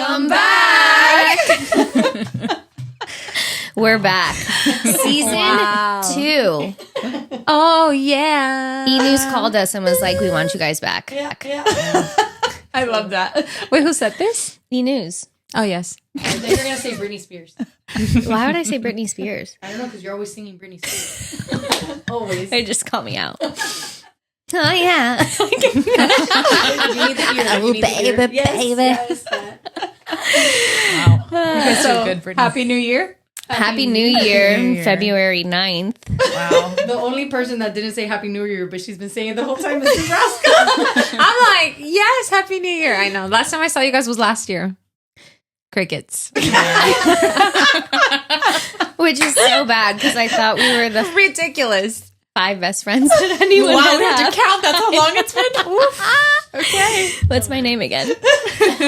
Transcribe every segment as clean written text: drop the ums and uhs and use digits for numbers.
Welcome back. We're back. Season 2. Oh, yeah. E-News called us and was like, we want you guys back. Yeah. I love that. Wait, who said this? E-News. Oh, yes. I think you're going to say Britney Spears. Why would I say Britney Spears? I don't know, because you're always singing Britney Spears. Always. They just call me out. Oh, yeah. You need the ear. Oh, baby, baby. Yes, that. Wow. That's so good, Brittany. Happy New Year. Happy New Year, February 9th. Wow. The only person that didn't say Happy New Year, but she's been saying it the whole time is Dubraska. I'm like, yes, Happy New Year. I know. Last time I saw you guys was last year. Crickets. Which is so bad because I thought we were the Ridiculous. 5 best friends that anyone Wow, would we have have. to count. That's how long it's been. Oof. Okay. What's my name again?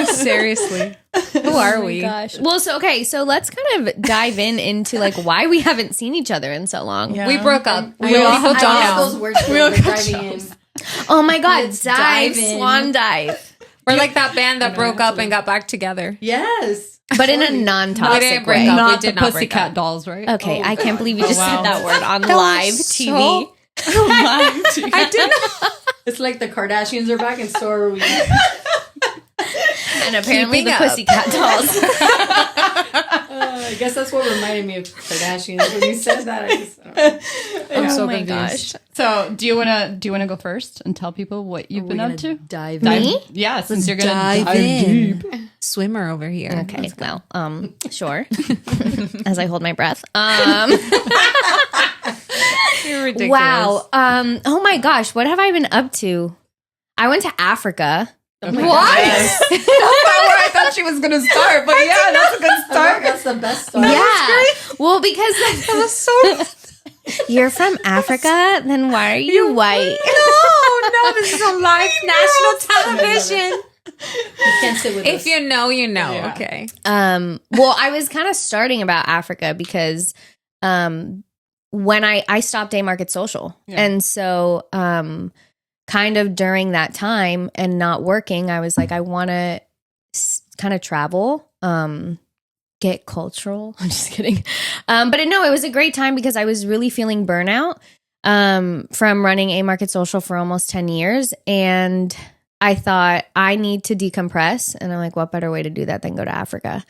Seriously. Who are we? Gosh. Well, so let's kind of dive into like why we haven't seen each other in so long. Yeah. We broke up. We all got jobs. those words. We all We're got driving in. jobs. Oh my God, Let's dive, dive in. swan dive. We're like that band that broke up and got back together. Yes. But in a We non-toxic didn't break way. up. Not we did the not break Pussycat up. Dolls, right? Okay, I can't believe you just wow. said that word on That live was TV. I didn't. It's like the Kardashians are back and so are we. And apparently Keeping the up. Pussycat Dolls. I guess that's what reminded me of Kardashians when you said that. I don't know. I'm Oh so my confused. gosh. So, do you wanna go first and tell people what you've been up to? Dive Me? Yeah, since you're gonna dive dive in. deep. Swimmer over here. Okay, well, sure. As I hold my breath. You're ridiculous. Wow. Oh my gosh, what have I been up to? I went to Africa. Oh my What? God. That's not where I thought she was gonna start, but yeah, that's a good I love start. that's the best start. Yeah. Well, because That was so. you're from Africa, then why are you white? No, this is on live national television. You can't sit with us. If you know, you know. Yeah. Okay. Well, I was kind of starting about Africa because when I stopped Day Market Social. Yeah. And so kind of during that time and not working, I was like, I want to kind of travel, get cultural. I'm just kidding. But no, it was a great time because I was really feeling burnout from running A Market Social for almost 10 years. And I thought I need to decompress. And I'm like, what better way to do that than go to Africa?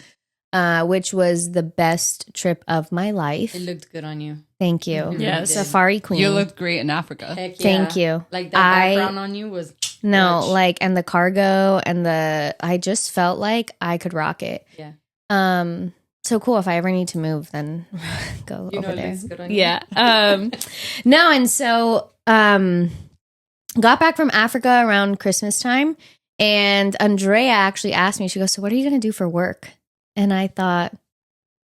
Which was the best trip of my life. It looked good on you. Thank you. It Yes. did. Safari Queen. You looked great in Africa. Heck yeah. Thank you. Like that background on you was No, clutch. like, and the cargo and I just felt like I could rock it. Yeah. So cool. If I ever need to move, then go You know over it there. looks good on you. Yeah. No, and so got back from Africa around Christmas time, and Andrea actually asked me, she goes, so what are you going to do for work? And I thought,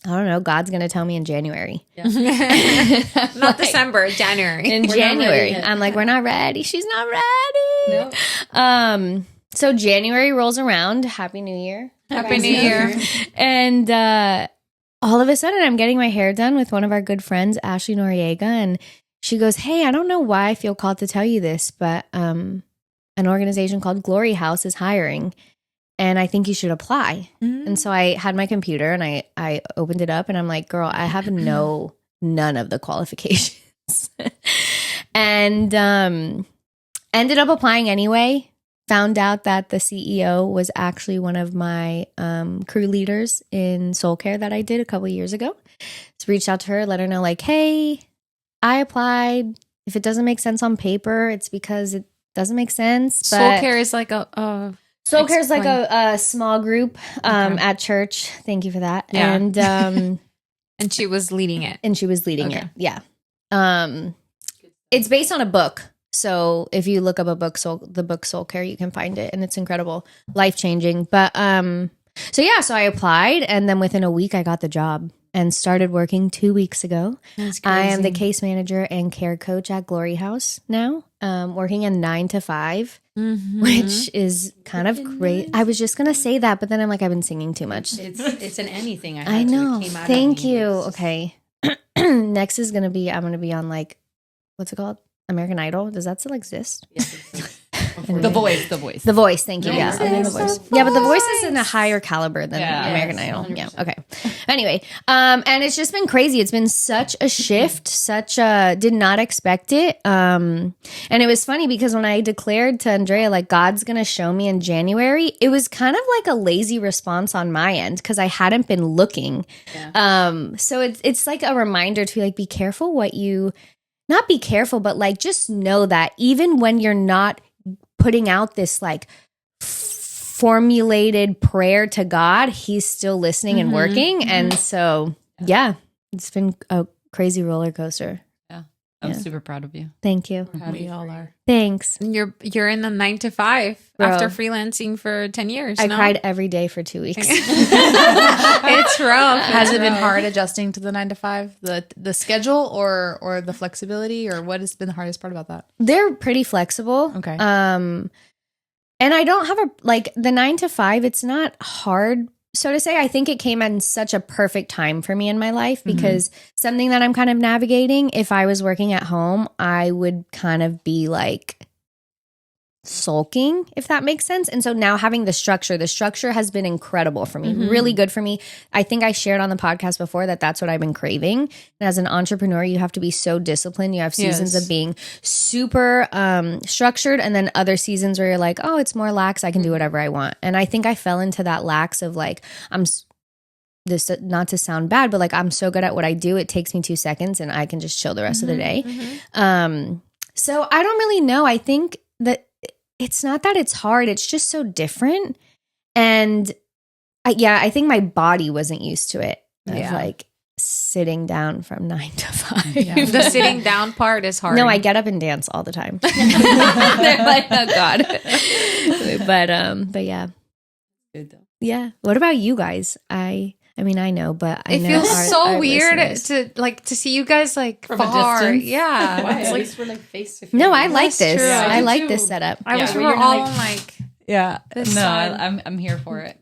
I don't know, God's going to tell me in January. Not Like, December, January. in We're not January. ready yet. I'm like, we're not ready. She's not ready. No. So January rolls around. Happy New Year. Happy New Year. And all of a sudden, I'm getting my hair done with one of our good friends, Ashley Noriega. And she goes, hey, I don't know why I feel called to tell you this, but an organization called Glory House is hiring. And I think you should apply. And so I had my computer and I opened it up and I'm like, girl, I have none of the qualifications. And ended up applying anyway. Found out that the CEO was actually one of my crew leaders in soul care that I did a couple years ago. So reached out to her, let her know like, hey, I applied. If it doesn't make sense on paper, it's because it doesn't make sense. But Soul care is like a Soul care is like explain. a small group at church. Thank you for that. Yeah. And and she was leading it. and she was leading Okay. it. Yeah. It's based on a book. So if you look up the book Soul Care, you can find it and it's incredible, life-changing. But so I applied and then within a week I got the job and started working 2 weeks ago. That's I am the crazy. case manager and care coach at Glory House now, working a 9 to 5. Mhm. Which is kind of great. I was just gonna say that, but then I'm like, I've been singing too much. It's an anything. I, I had to. It know. came out of Thank me. you. It's just- Okay. Next is I'm gonna be on like, what's it called? American Idol. Does that still exist? Yes, The Voice. The Voice, thank you. Yeah, Nice. I'm in The Voice. Yeah, but The Voice is in a higher caliber than Yeah. American Yes, Idol. 100%. Yeah, okay. Anyway, and it's just been crazy. It's been such a shift, did not expect it. And it was funny because when I declared to Andrea, like, God's going to show me in January, it was kind of like a lazy response on my end because I hadn't been looking. So it's like a reminder to like, be careful what you, not be careful, but like, just know that even when you're not putting out this like formulated prayer to God, he's still listening and working. And so, yeah, it's been a crazy roller coaster. I'm super proud of you. Thank you. How we all are. Thanks. You're in the 9 to 5 Bro. after freelancing for 10 years. I no? cried every day for 2 weeks. It's rough. Has it been hard adjusting to the 9 to 5, the schedule or the flexibility, or what has been the hardest part about that? They're pretty flexible. Okay. And I don't have the 9 to 5, it's not hard, so to say. I think it came in such a perfect time for me in my life because something that I'm kind of navigating, if I was working at home, I would kind of be like sulking, if that makes sense. And so now having the structure has been incredible for me, really good for me. I think I shared on the podcast before that that's what I've been craving. And as an entrepreneur, you have to be so disciplined. You have seasons of being super structured, and then other seasons where you're like, oh, it's more lax, I can do whatever I want. And I think I fell into that lax of like, this, not to sound bad, but like, I'm so good at what I do, it takes me 2 seconds and I can just chill the rest of the day. So I don't really know. I think that it's not that it's hard, it's just so different. And I think my body wasn't used to it. Of like sitting down from 9 to 5. The sitting down part is hard. No, I get up and dance all the time. They're like, oh God. But yeah. Good though. Yeah. What about you guys? I mean, I know, but I It know feels so our weird listeners. to see you guys like From a far. distance? Yeah. Why? It's At like, least we're like face to face. No, I like That's this. true. I do like too. this setup. I wish Yeah, we but were you're all not, like Yeah. this No, side. I'm here for it.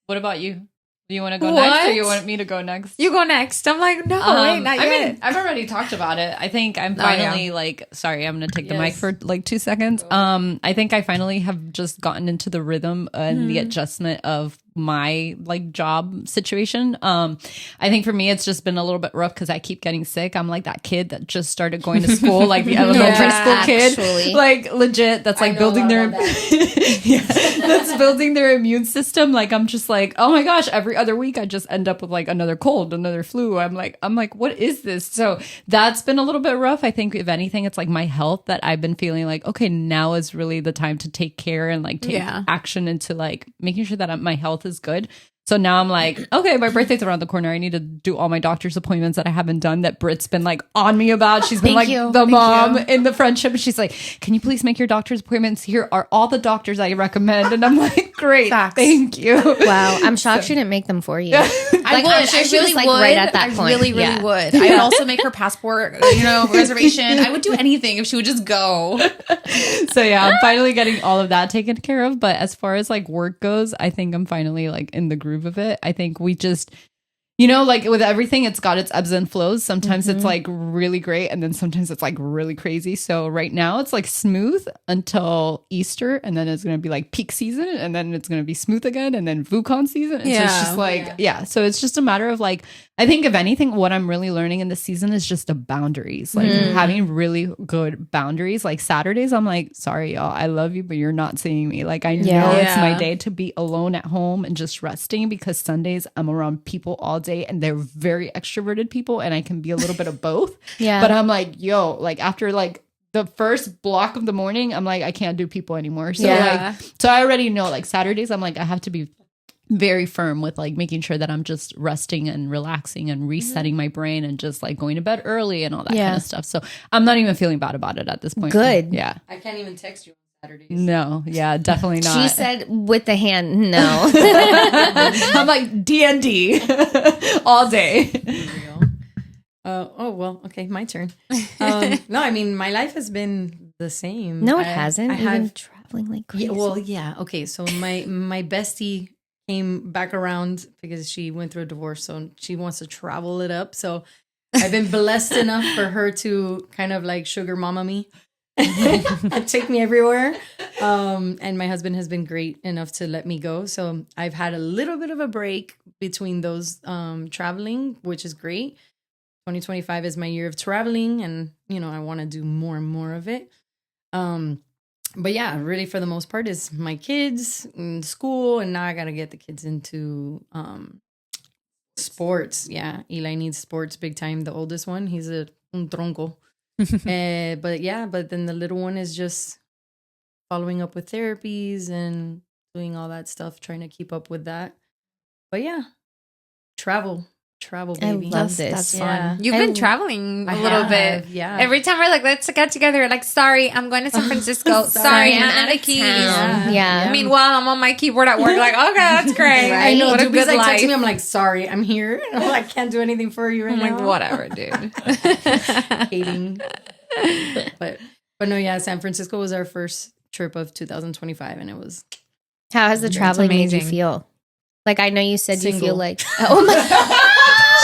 What about you? Do you want to go What? next, or you want me to go next? You go next. I'm like, no, wait, not I yet. mean, I've already talked about it. I think I'm Oh, yeah. finally like, sorry, I'm going to take the mic Yes. for like 2 seconds. I think I finally have just gotten into the rhythm and the adjustment of my like job situation. I think for me, it's just been a little bit rough because I keep getting sick. I'm like that kid that just started going to school, like the elementary school kid, actually. like legit. That's like building their, that's building their immune system. Like I'm just like, oh my gosh, every other week I just end up with like another cold, another flu. I'm like, what is this? So that's been a little bit rough. I think if anything, it's like my health that I've been feeling like, okay, now is really the time to take care and like take action into like making sure that my health is good. So now I'm like, okay, my birthday's around the corner. I need to do all my doctor's appointments that I haven't done that Britt's been like on me about. She's been like the mom in the friendship. And she's like, can you please make your doctor's appointments? Here are all the doctors I recommend. And I'm like, great, thank you. Wow, I'm shocked she didn't make them for you. I Like, would. I'm sure I she was, really like, would. right at that I point. really, really Yeah. would. I would also make her passport, reservation. I would do anything if she would just go. So yeah, I'm finally getting all of that taken care of. But as far as like work goes, I think I'm finally like in the groove of it. I think we just, like with everything, it's got its ebbs and flows. Sometimes it's like really great, and then sometimes it's like really crazy. So right now it's like smooth until Easter, and then it's going to be like peak season, and then it's going to be smooth again, and then VuCon season. And so it's just like, so it's just a matter of like, I think if anything, what I'm really learning in this season is just the boundaries, like having really good boundaries. Like Saturdays, I'm like, sorry, y'all, I love you, but you're not seeing me. Like I know it's my day to be alone at home and just resting, because Sundays I'm around people all day, and they're very extroverted people, and I can be a little bit of both. But I'm like, yo, like after like the first block of the morning, I'm like, I can't do people anymore. So so I already know like Saturdays, I'm like, I have to be very firm with like making sure that I'm just resting and relaxing and resetting my brain and just like going to bed early and all that kind of stuff. So I'm not even feeling bad about it at this point. Good. Yeah. I can't even text you on Saturdays. No. Yeah, definitely not. She said with the hand, no. I'm like D&D all day. There we go. Oh well, okay, my turn. No, I mean my life has been the same. No, it hasn't. I You've been have traveling like crazy. Okay. So my bestie came back around because she went through a divorce, so she wants to travel it up. So I've been blessed enough for her to kind of like sugar mama me. take me everywhere. And my husband has been great enough to let me go. So I've had a little bit of a break between those traveling, which is great. 2025 is my year of traveling, and I want to do more and more of it. But yeah, really for the most part is my kids in school, and now I got to get the kids into sports. Yeah, Eli needs sports big time. The oldest one, he's un tronco. But then the little one is just following up with therapies and doing all that stuff, trying to keep up with that. But yeah, travel, baby. I love this. That's Yeah. fun. You've been traveling a little bit. Yeah. Every time we're like, let's get together. We're like, sorry, I'm going to San Francisco. sorry, I'm out of keys. Yeah. Meanwhile, I'm on my keyboard at work. Like, okay, that's great. I know. What a Dubra's good like life. texting me. I'm like, sorry, I'm here. I can't do anything for you right I'm now. like, whatever, dude. Hating. But no, yeah, San Francisco was our first trip of 2025, and it was How has the traveling made you amazing. feel? Like, I know you said you feel Single. like, oh my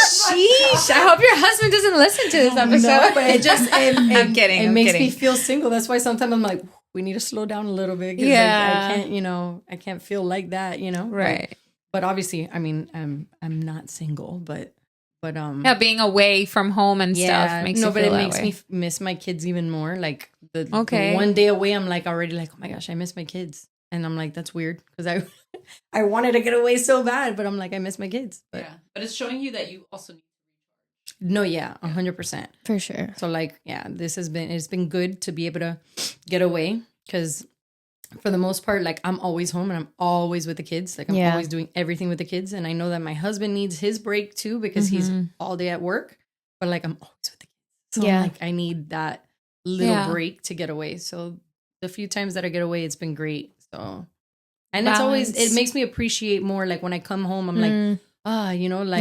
Sheesh. I hope your husband doesn't listen to this episode. no, but it just I'm kidding. It I'm makes kidding. me feel single. That's why sometimes I'm like, we need to slow down a little bit. 'Cause Yeah. I can't, I can't feel like that, Right. But obviously, I mean, I'm not single, but Yeah, being away from home and stuff makes you but feel it that makes way. me miss my kids even more. Like the Okay. one day away, I'm like already like, oh my gosh, I miss my kids, and I'm like, that's weird because I wanted to get away so bad, but I'm like, I miss my kids. But But it's showing you that you also need. no, 100%. For sure. So like, yeah, it's been good to be able to get away because for the most part, like I'm always home and I'm always with the kids. Like I'm Yeah. always doing everything with the kids. And I know that my husband needs his break too because he's all day at work, but like I'm always with the kids. So Yeah. I'm like, I need that little Yeah. break to get away. So the few times that I get away, it's been great. So, and it's always, Balance. it makes me appreciate more. Like when I come home, I'm like,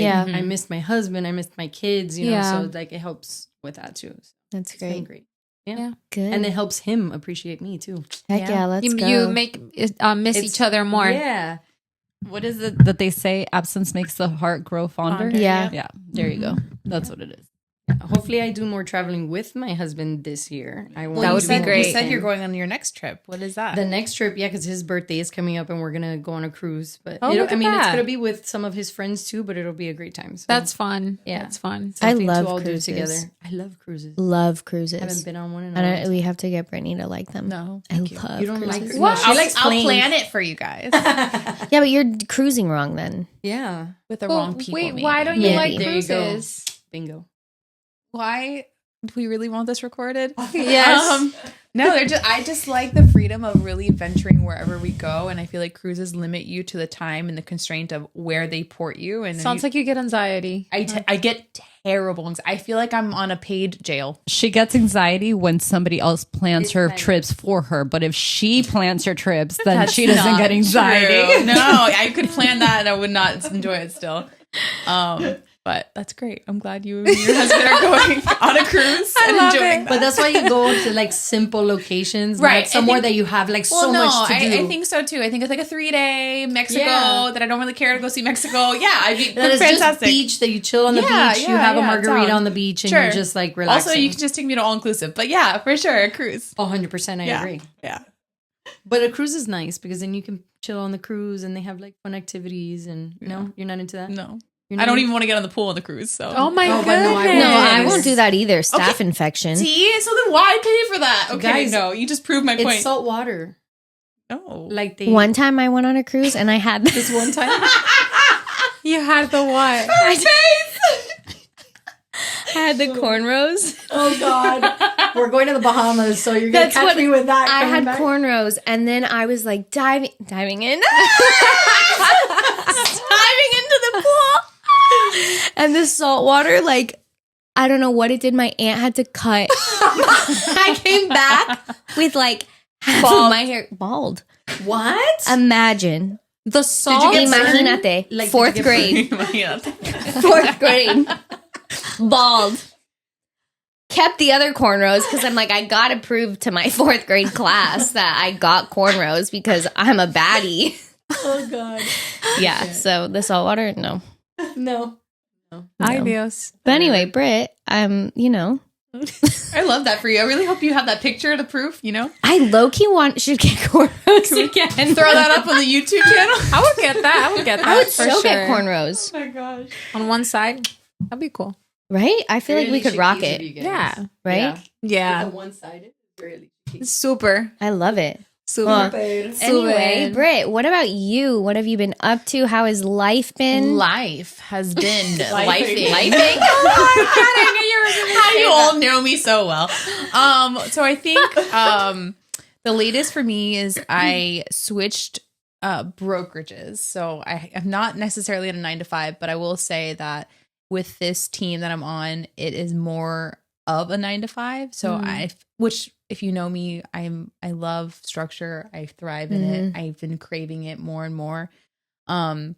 Yeah. I missed my husband, I missed my kids, Yeah. so like it helps with that too. So That's it's been great. great. Yeah. Good. And it helps him appreciate me too. Heck yeah, let's You, go. you make miss It's- each other more. Yeah. What is it that they say? Absence makes the heart grow fonder. Yeah. Yeah. There you go. That's what it is. Hopefully I do more traveling with my husband this year. I want That would to be do more great. with You said him. you're going on your next trip. What is that? The next trip, yeah, because his birthday is coming up and we're gonna go on a cruise. But Oh, look I at mean, it's that. gonna be with some of his friends too, but it'll be a great time. So That's fun. Yeah. That's fun. I something love to all do cruises. together. I love cruises. Love I cruises. haven't been on one in a And long time. we have to get Brittany to like them. No, I thank you. love You don't like cruises. cruises? What? No, she likes I'll planes. plan it for you guys Yeah, but you're cruising wrong then. Yeah. with the Well, wrong people. wait, maybe. why don't you Maybe. like There you go. cruises? Bingo. Why do we really want this recorded? Yes. No, I just like the freedom of really venturing wherever we go, and I feel like cruises limit you to the time and the constraint of where they port you. And Sounds like you get anxiety. I get terrible anxiety. I feel like I'm on a paid jail. She gets anxiety when somebody else plans It's her fine. trips for her. But if she plans her trips, then That's she doesn't not get anxiety. true. No, I could plan that and I would not enjoy it still. But that's great. I'm glad you and your husband are going on a cruise and love enjoying it. that. But that's why you go to like simple locations, Right, Not somewhere I think- that you have like Well, so no, much to do. I think so too. I think it's like a 3-day Mexico Yeah. that I don't really care to go see Mexico. Yeah, I'd be That is fantastic. just beach that you chill on the Yeah, beach. yeah, you have a yeah, margarita down. on the beach and Sure. you're just like relaxing. Also, you can just take me to all inclusive. But yeah, for sure, a cruise. 100%. I Yeah. agree. Yeah. But a cruise is nice because then you can chill on the cruise and they have like fun activities. And no, you're not into that. No. You're I not don't in- even want to get on the pool on the cruise. So. Oh my Oh, but goodness. no, I No, I Yes. won't do that either. Staph infection. See, so then why pay for that? Okay, Guys, no, you just proved my It's point. salt water. No. Like they One time I went on a cruise and I had this one time. You had the what? I had the cornrows. Oh God, we're going to the Bahamas, so you're gonna That's catch what me with that. I coming had back. cornrows, and then I was like diving in, diving into the pool, and the salt water, like I don't know what it did. My aunt had to cut. I came back with like half of my hair bald. What? Imagine The salt. get burned? Imagínate, Like, did fourth you get grade, fourth grade, bald. Kept the other cornrows because I'm like, I gotta prove to my fourth grade class that I got cornrows because I'm a baddie. Oh God. Yeah, so the salt water, no. No. Ay, Dios. But anyway, Britt, you know, I love that for you. I really hope you have that picture to proof, you know? I low-key should get cornrows again. Throw that up on the YouTube channel. I would get that. I would get that. I would for still sure. get cornrows. Oh my gosh. On one side. That'd be cool. Right? I feel like we could rock it. Yeah. Right? Yeah. One-sided. Really Super. I love it. Super. Anyway, Britt, what about you? What have you been up to? How has life been? Life has been lifing. Oh How you all know me so well. So I think the latest for me is I switched brokerages. So I am not necessarily in a 9 to 5, but I will say that with this team that I'm on, it is more of a 9 to 5. So which if you know me, I love structure. I thrive in it. I've been craving it more and more. And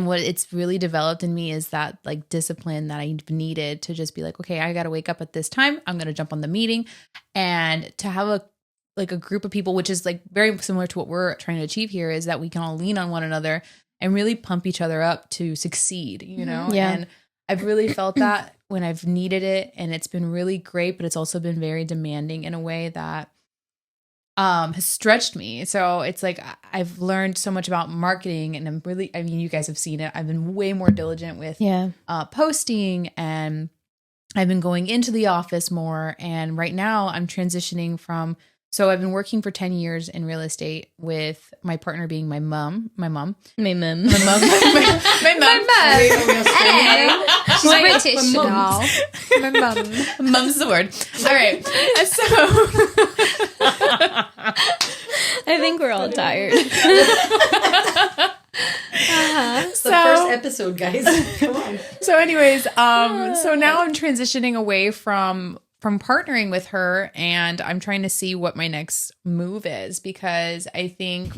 what it's really developed in me is that like discipline that I needed to just be like, okay, I got to wake up at this time. I'm going to jump on the meeting, and to have a group of people, which is like very similar to what we're trying to achieve here, is that we can all lean on one another and really pump each other up to succeed, you know? Yeah. And I've really felt that when I've needed it, and it's been really great, but it's also been very demanding in a way that has stretched me. So it's like I've learned so much about marketing, and I mean, you guys have seen it. I've been way more diligent with posting, and I've been going into the office more. And right now I'm transitioning so I've been working for 10 years in real estate with my partner being my mom. My mom. My mom. Hey. She's British now. My mom. Mom's the word. All right. So I think we're all tired. It's the first episode, guys. Come on. So anyways, so now I'm transitioning away from partnering with her, and I'm trying to see what my next move is, because I think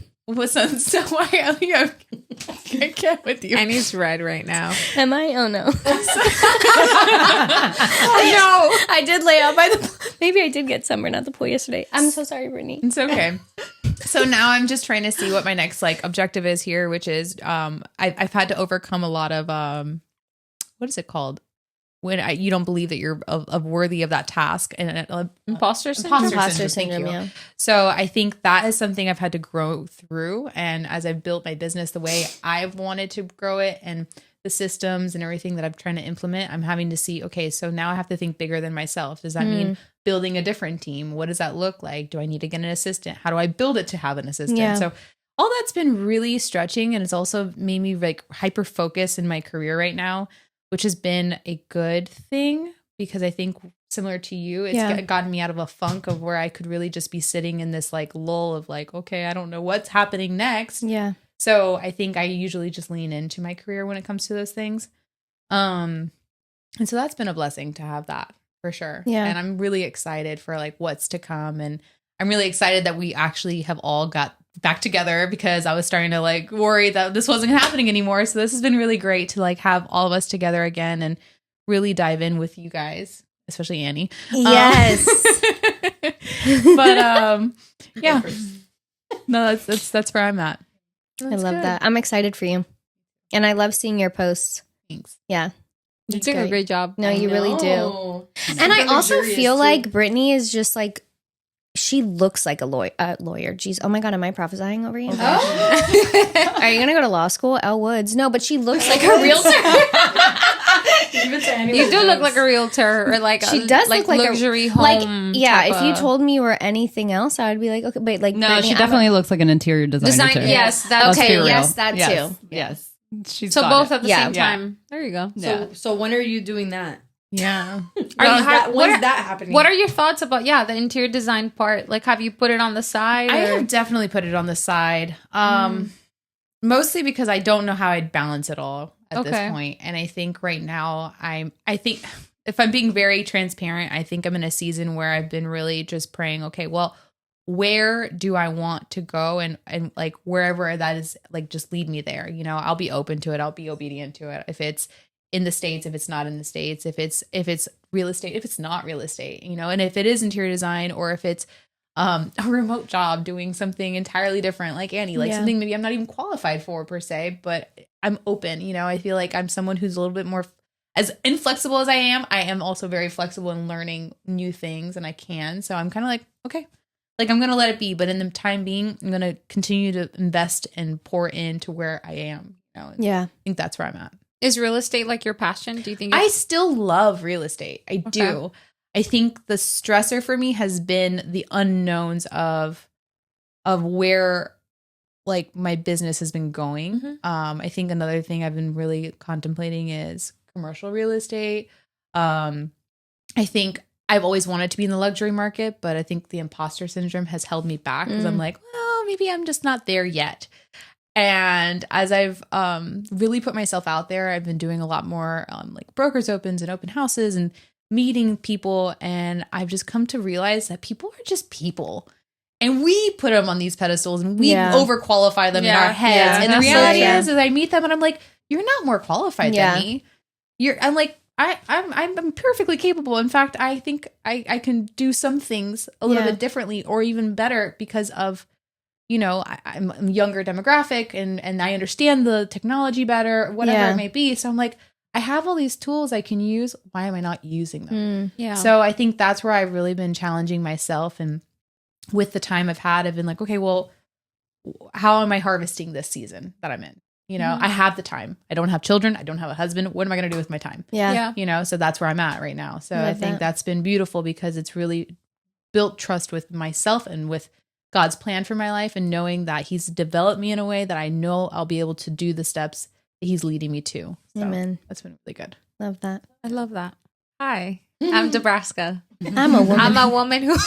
so why I can't with you. And he's red right now. Am I? Oh no. No. I did lay out by the maybe I did get sunburn at the pool yesterday. I'm so sorry, Brittany. It's okay. So now I'm just trying to see what my next like objective is here, which is I've had to overcome a lot of what is it called? When you don't believe that you're of worthy of that task, and Imposter syndrome. Imposter syndrome, yeah. So I think that is something I've had to grow through. And as I've built my business the way I've wanted to grow it, and the systems and everything that I'm trying to implement, I'm having to see, okay, so now I have to think bigger than myself. Does that mean building a different team? What does that look like? Do I need to get an assistant? How do I build it to have an assistant? Yeah. So all that's been really stretching, and it's also made me like hyper focus in my career right now, which has been a good thing, because I think similar to you, it's gotten me out of a funk of where I could really just be sitting in this like lull of like, okay, I don't know what's happening next. Yeah. So I think I usually just lean into my career when it comes to those things. And so that's been a blessing to have that for sure. Yeah. And I'm really excited for like what's to come. And I'm really excited that we actually have all got back together, because I was starting to like worry that this wasn't happening anymore. So this has been really great to like have all of us together again and really dive in with you guys, especially Annie. Yes. But yeah. No, that's where I'm at. I love that. I'm excited for you. And I love seeing your posts. Thanks. Yeah. You're doing a great job. No, you really do. And I also feel like Brittany is just like, she looks like a lawyer. Jeez. Oh my God. Am I prophesying over you? Oh. Are you going to go to law school? Elle Woods. No, but she looks like a realtor. You do look like a realtor, or like she does like look like luxury a, home. like, yeah, if you of- told me you were anything else, I would be like, okay, but like, No, Brittany, she definitely looks like an interior designer. too. Yes, that Let's be okay, real. yes, that Yes. too. Yes. She's So got both it. at the Yeah. same time. There you go. Yeah. So when are you doing that? Yeah. When's that happening? What are your thoughts about the interior design part? Like, have you put it on the side? I or- have definitely put it on the side. Mostly because I don't know how I'd balance it all at Okay. this point. And I think right now I think if I'm being very transparent, I think I'm in a season where I've been really just praying, okay, well, where do I want to go? And like wherever that is, like, just lead me there. You know, I'll be open to it. I'll be obedient to it. If it's in the States, if it's not in the States, if it's real estate, if it's not real estate, you know, and if it is interior design, or if it's a remote job doing something entirely different, like Annie, like something maybe I'm not even qualified for per se, but I'm open. You know, I feel like I'm someone who's a little bit more as inflexible as I am also very flexible in learning new things, and I can. So I'm kind of like, okay, like I'm going to let it be. But in the time being, I'm going to continue to invest and pour into where I am. You know? Yeah. I think that's where I'm at. Is real estate like your passion? Do you think I still love real estate. I do. I think the stressor for me has been the unknowns of where like my business has been going. Mm-hmm. I think another thing I've been really contemplating is commercial real estate. I think I've always wanted to be in the luxury market, but I think the imposter syndrome has held me back because I'm like, well, maybe I'm just not there yet. And as I've really put myself out there, I've been doing a lot more like brokers opens and open houses and meeting people. And I've just come to realize that people are just people. And we put them on these pedestals and we overqualify them in our heads. And the reality is I meet them and I'm like, you're not more qualified than me. I'm like, I'm perfectly capable. In fact, I think I can do some things a little bit differently or even better because of, you know, I'm a younger demographic and I understand the technology better, whatever it may be. So I'm like, I have all these tools I can use. Why am I not using them? So I think that's where I've really been challenging myself. And with the time I've had, I've been like, okay, well, how am I harvesting this season that I'm in? You know, I have the time. I don't have children. I don't have a husband. What am I going to do with my time? You know, so that's where I'm at right now. So I think that's been beautiful because it's really built trust with myself and with God's plan for my life and knowing that he's developed me in a way that I know I'll be able to do the steps that he's leading me to. So Amen. That's been really good. Love that. I love that. Hi, I'm Dubraska. I'm a woman. I'm a woman who.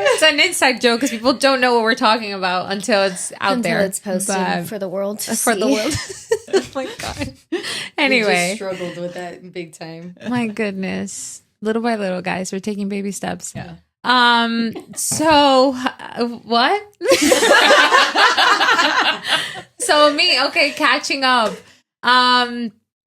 It's an inside joke because people don't know what we're talking about until it's out there. Until it's posted But for the world to for see. the world. Oh my God. We Anyway, just struggled with that big time. my goodness. Little by little, guys, we're taking baby steps. Yeah. So what? So me, okay, catching up.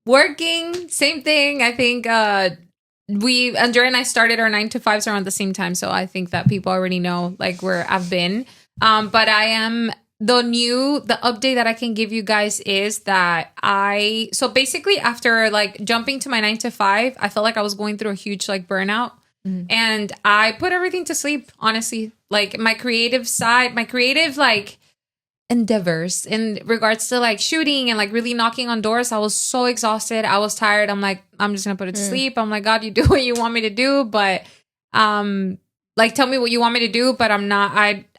Working, same thing. I think Andrea and I started our 9 to 5s around the same time. So I think that people already know like where I've been. But I am the update that I can give you guys is that so basically after like jumping to my 9 to 5, I felt like I was going through a huge like burnout. And I put everything to sleep, honestly. Like my creative side, my creative like endeavors in regards to like shooting and like really knocking on doors. I was so exhausted. I was tired. I'm like, I'm just gonna put it to sleep. I'm like, God, you do what you want me to do, but like tell me what you want me to do, but I'm not.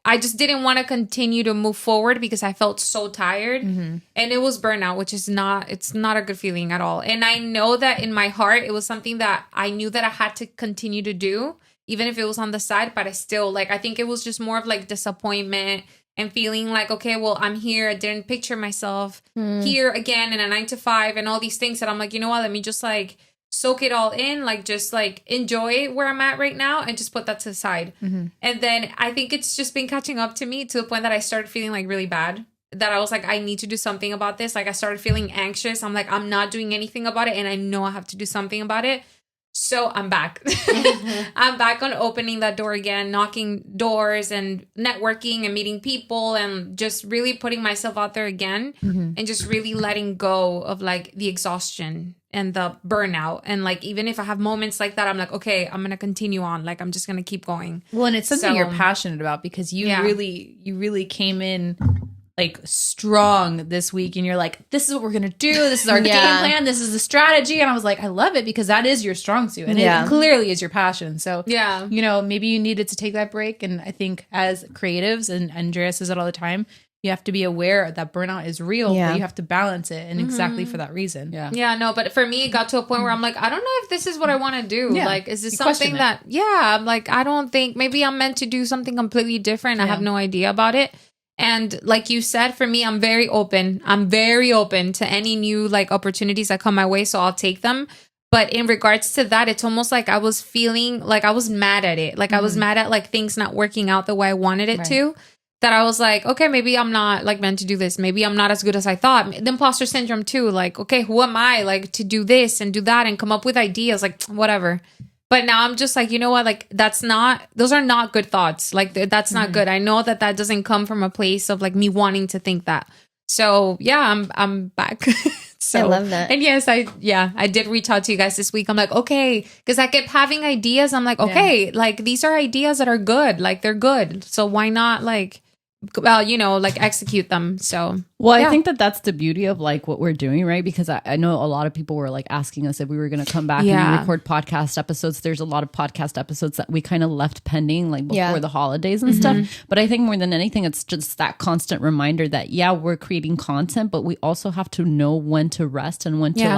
I just didn't want to continue to move forward because I felt so tired. And it was burnout, which is it's not a good feeling at all. And I know that in my heart, it was something that I knew that I had to continue to do, even if it was on the side, but I still like, I think it was just more of like disappointment and feeling like, okay, well, I'm here. I didn't picture myself here again in a 9 to 5 and all these things that I'm like, you know what, let me just like soak it all in, like just like enjoy where I'm at right now and just put that to the side. And then I think it's just been catching up to me to the point that I started feeling like really bad, that I was like, I need to do something about this. Like I started feeling anxious. I'm like, I'm not doing anything about it and I know I have to do something about it. So I'm back. I'm back on opening that door again, knocking doors and networking and meeting people and just really putting myself out there again and just really letting go of like the exhaustion and the burnout. And like, even if I have moments like that, I'm like, okay, I'm going to continue on. Like, I'm just going to keep going. Well, and it's something you're passionate about because you really came in like strong this week and you're like, this is what we're going to do. This is our game plan. This is the strategy. And I was like, I love it because that is your strong suit and it clearly is your passion. So, you know, maybe you needed to take that break. And I think as creatives, and Andrea says it all the time, you have to be aware that burnout is real, but you have to balance it. And exactly for that reason. Yeah, no, but for me, it got to a point where I'm like, I don't know if this is what I want to do. Like, is this something that, I'm like, I don't think maybe I'm meant to do something completely different. I have no idea about it. And like you said, for me, I'm very open. I'm very open to any new like opportunities that come my way. So I'll take them. But in regards to that, it's almost like I was feeling like I was mad at it. Like I was mad at like things not working out the way I wanted it to. That I was like, okay, maybe I'm not like meant to do this. Maybe I'm not as good as I thought. The imposter syndrome too. Like, okay, who am I like to do this and do that and come up with ideas? Like whatever. But now I'm just like, you know what? Like those are not good thoughts. Like that's not good. I know that doesn't come from a place of like me wanting to think that. So yeah, I'm back. So, I love that. And yes, I did reach out to you guys this week. I'm like, okay, because I kept having ideas. I'm like, okay, like these are ideas that are good. Like they're good. So why not like, well, you know, like execute them. So Well, yeah. I think that that's the beauty of like what we're doing, right? Because I know a lot of people were like asking us if we were going to come back and record podcast episodes. There's a lot of podcast episodes that we kind of left pending like before the holidays and stuff. But I think more than anything, it's just that constant reminder that, yeah, we're creating content, but we also have to know when to rest and when to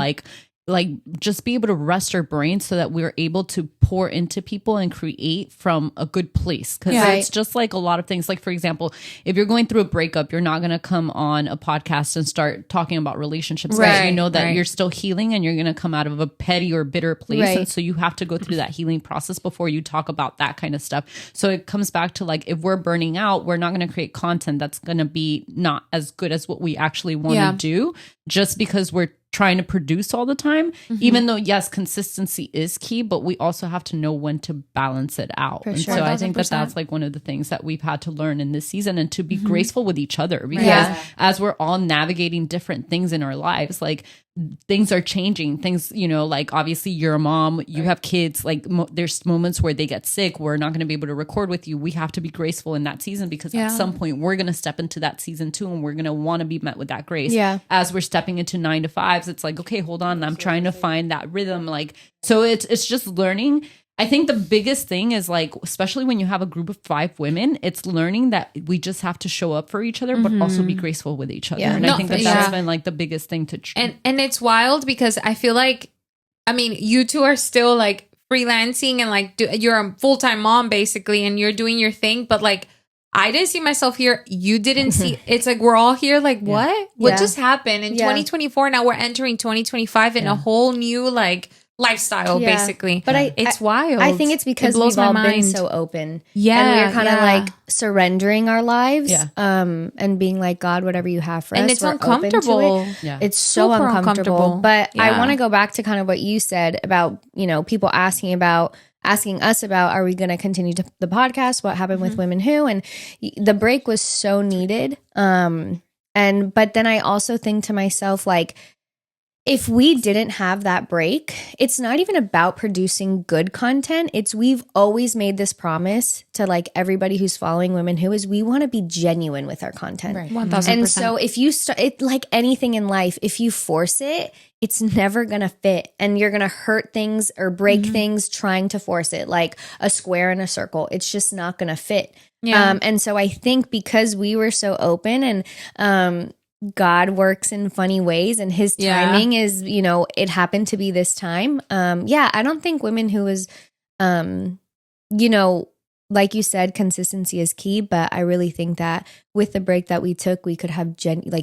like just be able to rest our brains so that we're able to pour into people and create from a good place. Because it's just like a lot of things. Like, for example, if you're going through a breakup, you're not going to come on a podcast and start talking about relationships. Right. You know that you're still healing and you're going to come out of a petty or bitter place. Right. And so you have to go through that healing process before you talk about that kind of stuff. So it comes back to like, if we're burning out, we're not going to create content that's going to be not as good as what we actually want to do, just because we're trying to produce all the time, even though yes, consistency is key, but we also have to know when to balance it out. For and sure. so I think that that's like one of the things that we've had to learn in this season, and to be graceful with each other, because as we're all navigating different things in our lives, like things are changing. Things, you know, like obviously you're a mom, you have kids, like there's moments where they get sick. We're not going to be able to record with you. We have to be graceful in that season, because at some point we're going to step into that season too, and we're going to want to be met with that grace. As we're stepping into 9 to 5s, it's like, okay, hold on, I'm trying to find that rhythm. Like, so it's just learning. I think the biggest thing is like, especially when you have a group of 5 women, it's learning that we just have to show up for each other, but also be graceful with each other. And I think that that's been like the biggest thing to and it's wild, because I feel like, I mean, you two are still like freelancing and like you're a full-time mom basically, and you're doing your thing, but like I didn't see myself here. You didn't see. It's like we're all here. Like what just happened in 2024? Now we're entering 2025 in a whole new like lifestyle, basically. But it's wild. I think it's because we've all been so open. And we're kind of like surrendering our lives, and being like, God, whatever you have for us. And it's uncomfortable. It's so uncomfortable. But I want to go back to kind of what you said about, you know, people asking us about, are we going to continue the podcast? What happened with Women Who? And the break was so needed. But then I also think to myself, like, if we didn't have that break, it's not even about producing good content. We've always made this promise to like everybody who's following Women Who, is we want to be genuine with our content. Right. 1000%. And so if you start it, like anything in life, if you force it, it's never going to fit, and you're going to hurt things or break things trying to force it, like a square in a circle. It's just not going to fit. And so I think because we were so open, and God works in funny ways, and his timing is, you know, it happened to be this time. I don't think Women Who is, you know, like you said, consistency is key, but I really think that with the break that we took, we could have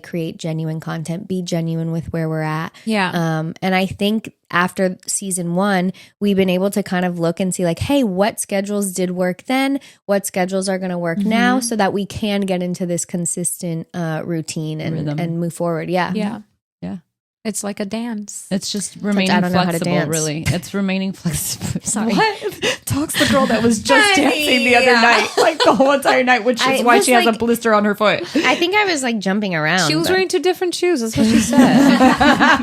create genuine content, be genuine with where we're at. And I think after season 1, we've been able to kind of look and see like, hey, what schedules did work then? What schedules are going to work now, so that we can get into this consistent routine and move forward. Yeah. It's like a dance. It's just remaining flexible, really. It's remaining flexible. Sorry. What? Talks the girl that was just dancing the other night, like the whole entire night, which is why she has a blister on her foot. I think I was like jumping around. She was wearing 2 different shoes. That's what she said.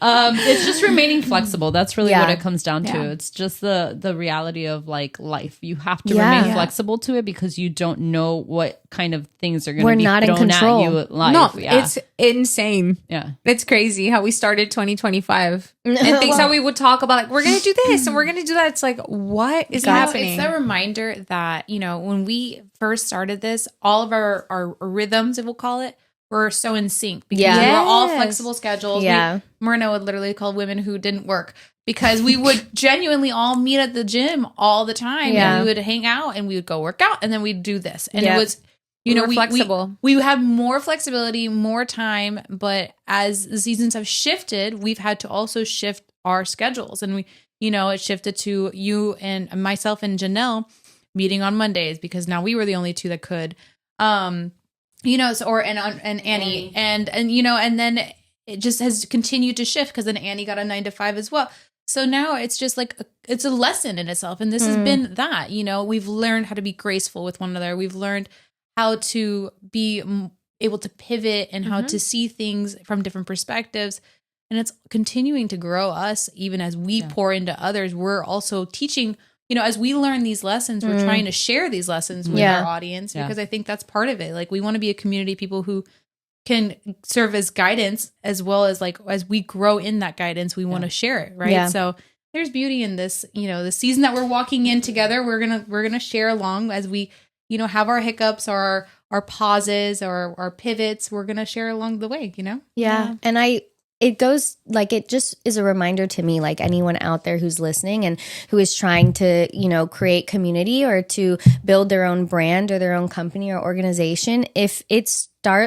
It's just remaining flexible. That's really what it comes down to. It's just the reality of like life. You have to remain flexible to it, because you don't know what kind of things are going to be not thrown in control. at you at life. No, it's insane. Yeah. It's crazy how we started 2025 and things that we would talk about, like, we're going to do this and we're going to do that. It's like, what is happening? It's a reminder that, you know, when we first started this, all of our rhythms, we'll call it, were so in sync, because we were all flexible schedules. Myrna would literally call Women Who didn't work, because we would genuinely all meet at the gym all the time. And we would hang out and we would go work out, and then we'd do this. And it was, you know, flexible. We have more flexibility, more time, but as the seasons have shifted, we've had to also shift our schedules. And we, you know, it shifted to you and myself and Janelle meeting on Mondays, because now we were the only 2 that could. You know, so, and Annie and you know, and then it just has continued to shift, because then Annie got a 9 to 5 as well. So now it's just like it's a lesson in itself, and this has been that. You know, we've learned how to be graceful with one another. We've learned how to be able to pivot and how to see things from different perspectives. And it's continuing to grow us even as we pour into others. We're also teaching, as we learn these lessons, we're trying to share these lessons with our audience because I think that's part of it. Like we want to be a community of people who can serve as guidance as well as like as we grow in that guidance, we want to share it. Right. Yeah. So there's beauty in this, the season that we're walking in together. We're gonna share along as we, have our hiccups, our pauses, our pivots. We're gonna share along the way, Yeah. And it goes like, it just is a reminder to me, like anyone out there who's listening and who is trying to, create community or to build their own brand or their own company or organization. If it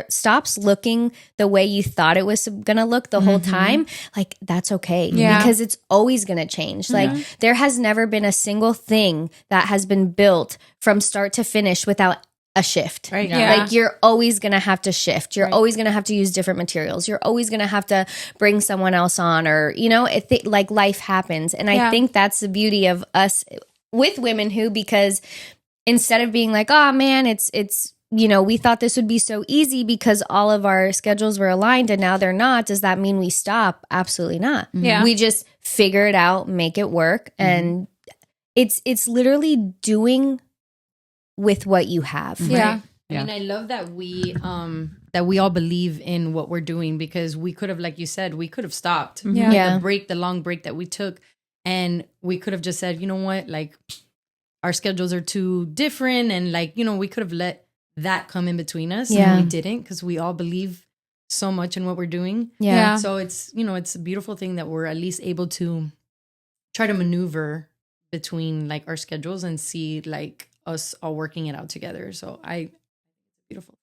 stops looking the way you thought it was going to look the whole time, like that's okay because it's always going to change. Like there has never been a single thing that has been built from start to finish without a shift. Right. Yeah. Like you're always going to have to shift. You're always going to have to use different materials. You're always going to have to bring someone else on or, like life happens. And I think that's the beauty of us with Women Who, because instead of being like, oh man, it's, we thought this would be so easy because all of our schedules were aligned and now they're not. Does that mean we stop? Absolutely not. Yeah. We just figure it out, make it work. And it's literally doing with what you have. Yeah. I mean, I love that we all believe in what we're doing because we could have, like you said, we could have stopped. Yeah. The long break that we took, and we could have just said, you know what, like our schedules are too different, and like we could have let that come in between us. And we didn't because we all believe so much in what we're doing. Yeah. So it's it's a beautiful thing that we're at least able to try to maneuver between like our schedules and see like us all working it out together. So beautiful.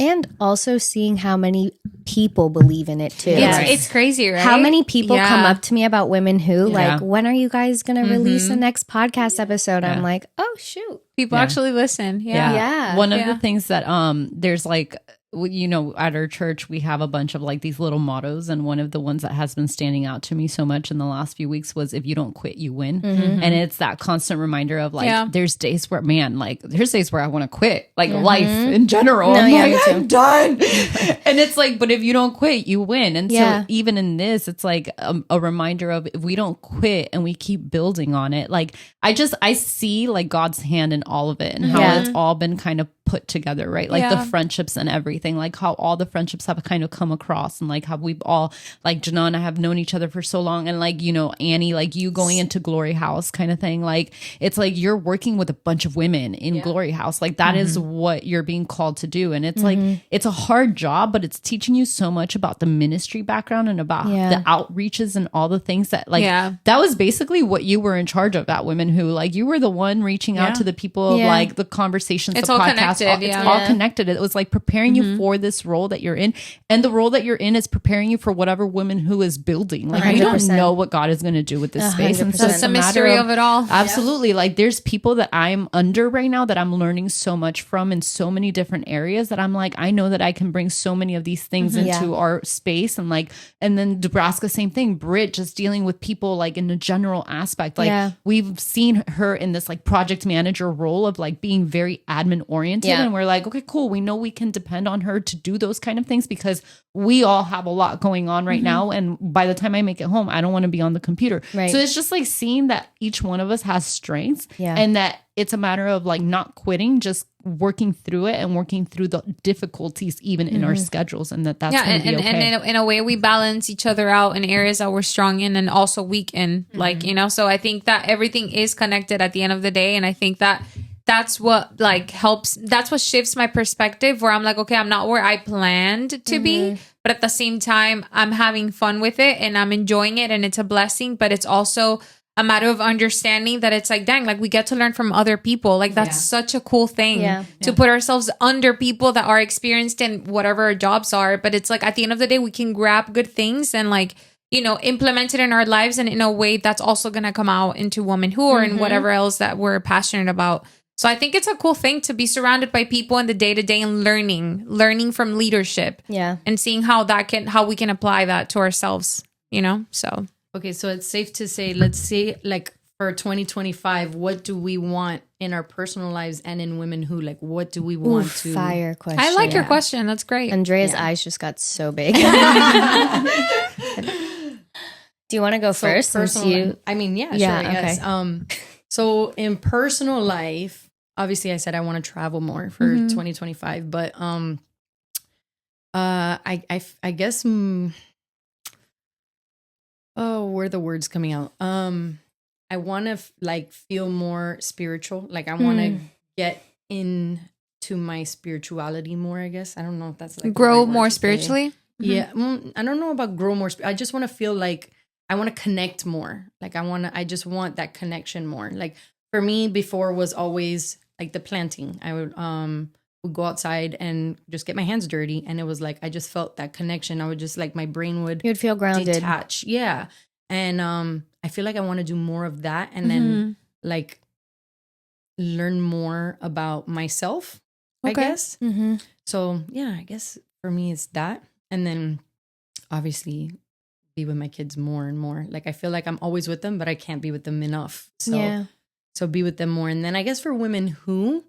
And also seeing how many people believe in it too. It's crazy, right? How many people come up to me about Women Who, Yeah. like, when are you guys going to release the next podcast episode? I'm like, oh, shoot. People actually listen. Yeah. One of the things that there's like, at our church, we have a bunch of like these little mottos. And one of the ones that has been standing out to me so much in the last few weeks was, if you don't quit, you win. And it's that constant reminder of like, there's days where, there's days where I want to quit, like life in general. No, I'm me too. I'm done. And it's like, but if you don't quit, you win. And so even in this, it's like a reminder of, if we don't quit and we keep building on it, like I see like God's hand in all of it and how it's all been kind of put together, right? Like the friendships and everything, like how all the friendships have kind of come across, and like how we've all, like Janelle and I have known each other for so long, and like Annie, like you going into Glory House kind of thing, like it's like you're working with a bunch of women in Glory House, like that is what you're being called to do, and it's like it's a hard job, but it's teaching you so much about the ministry background and about the outreaches and all the things that like that was basically what you were in charge of at Women Who, like you were the one reaching out to the people of like the conversations, It's the all podcast, connected, it's all connected. It was like preparing you for this role that you're in, and the role that you're in is preparing you for whatever Women Who is building. Like you don't 100%. know what God is going to do with this space, and so That's the mystery of it all. Absolutely. Like there's people that I'm under right now that I'm learning so much from in so many different areas that I'm like, I know that I can bring so many of these things into our space. And like, and then Dubraska, same thing. Britt just dealing with people like in a general aspect. Like we've seen her in this like project manager role of like being very admin oriented. And we're like, okay, cool. We know we can depend on her to do those kind of things because we all have a lot going on right now. And by the time I make it home, I don't want to be on the computer. Right. So it's just like seeing that each one of us has strengths and that it's a matter of like not quitting, just working through it and working through the difficulties even in our schedules, and that's going to be okay. And in a way we balance each other out in areas that we're strong in and also weak in, like, so I think that everything is connected at the end of the day. And I think that that's what like helps. That's what shifts my perspective, where I'm like, okay, I'm not where I planned to be, but at the same time, I'm having fun with it and I'm enjoying it, and it's a blessing, but it's also a matter of understanding that it's like, dang, like we get to learn from other people. Like that's such a cool thing to put ourselves under people that are experienced in whatever our jobs are. But it's like at the end of the day, we can grab good things and like, implement it in our lives, and in a way that's also going to come out into Women Who or in whatever else that we're passionate about. So I think it's a cool thing to be surrounded by people in the day to day and learning from leadership and seeing how we can apply that to ourselves, So. Okay, so it's safe to say, let's say like for 2025, what do we want in our personal lives and in womenhood? Like, what do we want to? Fire question. I like your question. That's great. Andrea's eyes just got so big. Do you want to go first? Since you, I mean, yeah, Yeah, sure, yes. So in personal life, obviously, I said I want to travel more for 2025, but I guess. Where are the words coming out? I want to like feel more spiritual. Like I want to get into my spirituality more. I guess I don't know if that's like grow more spiritually. Yeah, I don't know about grow more. I just want to feel like I want to connect more. Like I just want that connection more. Like for me, before was always like the planting. I would go outside and just get my hands dirty, and it was like I just felt that connection. I would just like my brain would you'd feel grounded. detach. Yeah, and I feel like I want to do more of that, and then like learn more about myself. I guess. So yeah, I guess for me it's that, and then obviously be with my kids more and more. Like I feel like I'm always with them, but I can't be with them enough. So be with them more, and then I guess for women who.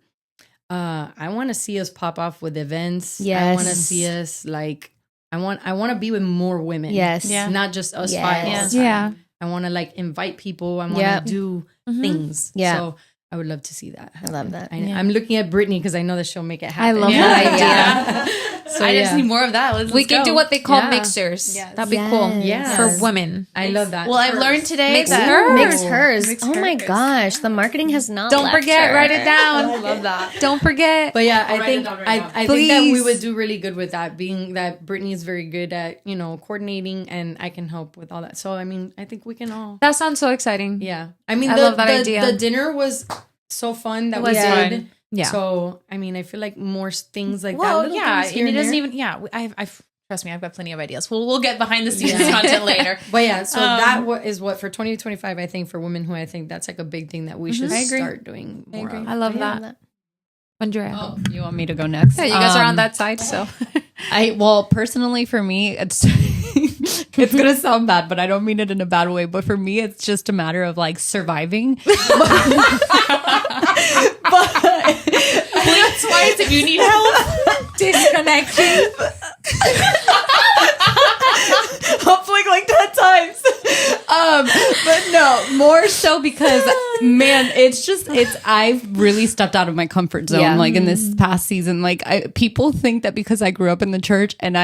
I want to see us pop off with events. Yes. I want to see us like I want to be with more women. Yes. Yeah. Not just us Yes. five all the time. Yeah. I want to like invite people. I want to do things. Yeah. So I would love to see that. I love that. I'm looking at Brittany because I know that she'll make it I happen. love that idea. So I just need more of that. Let's We can go. do what they call Yeah. mixers. Yes. That'd be cool. Yes. For women. I love that. Well, I've learned today Mix that hers. Mix hers. Mix Oh my hers. gosh, the marketing has not. Don't left forget, her. write it down. I love that. Don't forget. But yeah, I'll I write think it down right I now. think that we Please. would do really good with that, being that Brittany is very good at, coordinating, and I can help with all that. So I mean, I think we can all. That sounds so exciting. Yeah. I mean, I love that idea. The dinner was so fun that It we was did. fun. Yeah. So I mean, I feel like more things like that. Well, little yeah, things here and it doesn't there. even. Yeah, I've trust me, I've got plenty of ideas. We'll get behind the scenes content later. But yeah, so that is what for 2025. I think for women who I think that's like a big thing that we should I agree. start doing more of. I love that. Andrea. Oh, you want me to go next? Yeah, you guys are on that side, so. Well, personally for me, it's it's gonna sound bad, but I don't mean it in a bad way. But for me, it's just a matter of like surviving. Blink twice if you need help. Disconnecting. Hopefully like 10 times. But no, more so because man, I've really stepped out of my comfort zone like in this past season. Like people think that because I grew up in the church and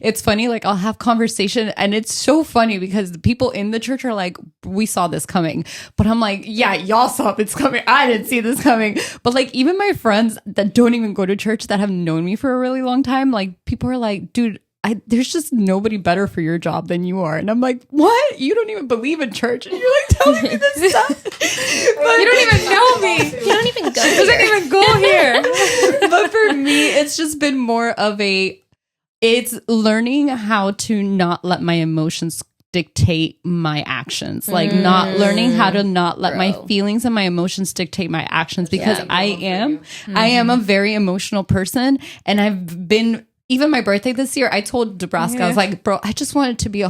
it's funny, like I'll have conversation and it's so funny because the people in the church are like, we saw this coming. But I'm like, yeah, y'all saw this coming. I didn't see this coming. But like even my friends that don't even go to church that have known me for a really long time, like people are like, dude, there's just nobody better for your job than you are. And I'm like, what? You don't even believe in church. And you're like telling me this stuff. But You don't even know me. You don't even go. Doesn't even go here. but for me, it's just been more of it's learning how to not let my emotions dictate my actions, like not learning how to not let my feelings and my emotions dictate my actions, because I am a very emotional person, and I've been. Even my birthday this year, I told Dubraska, I was like, bro, I just wanted to be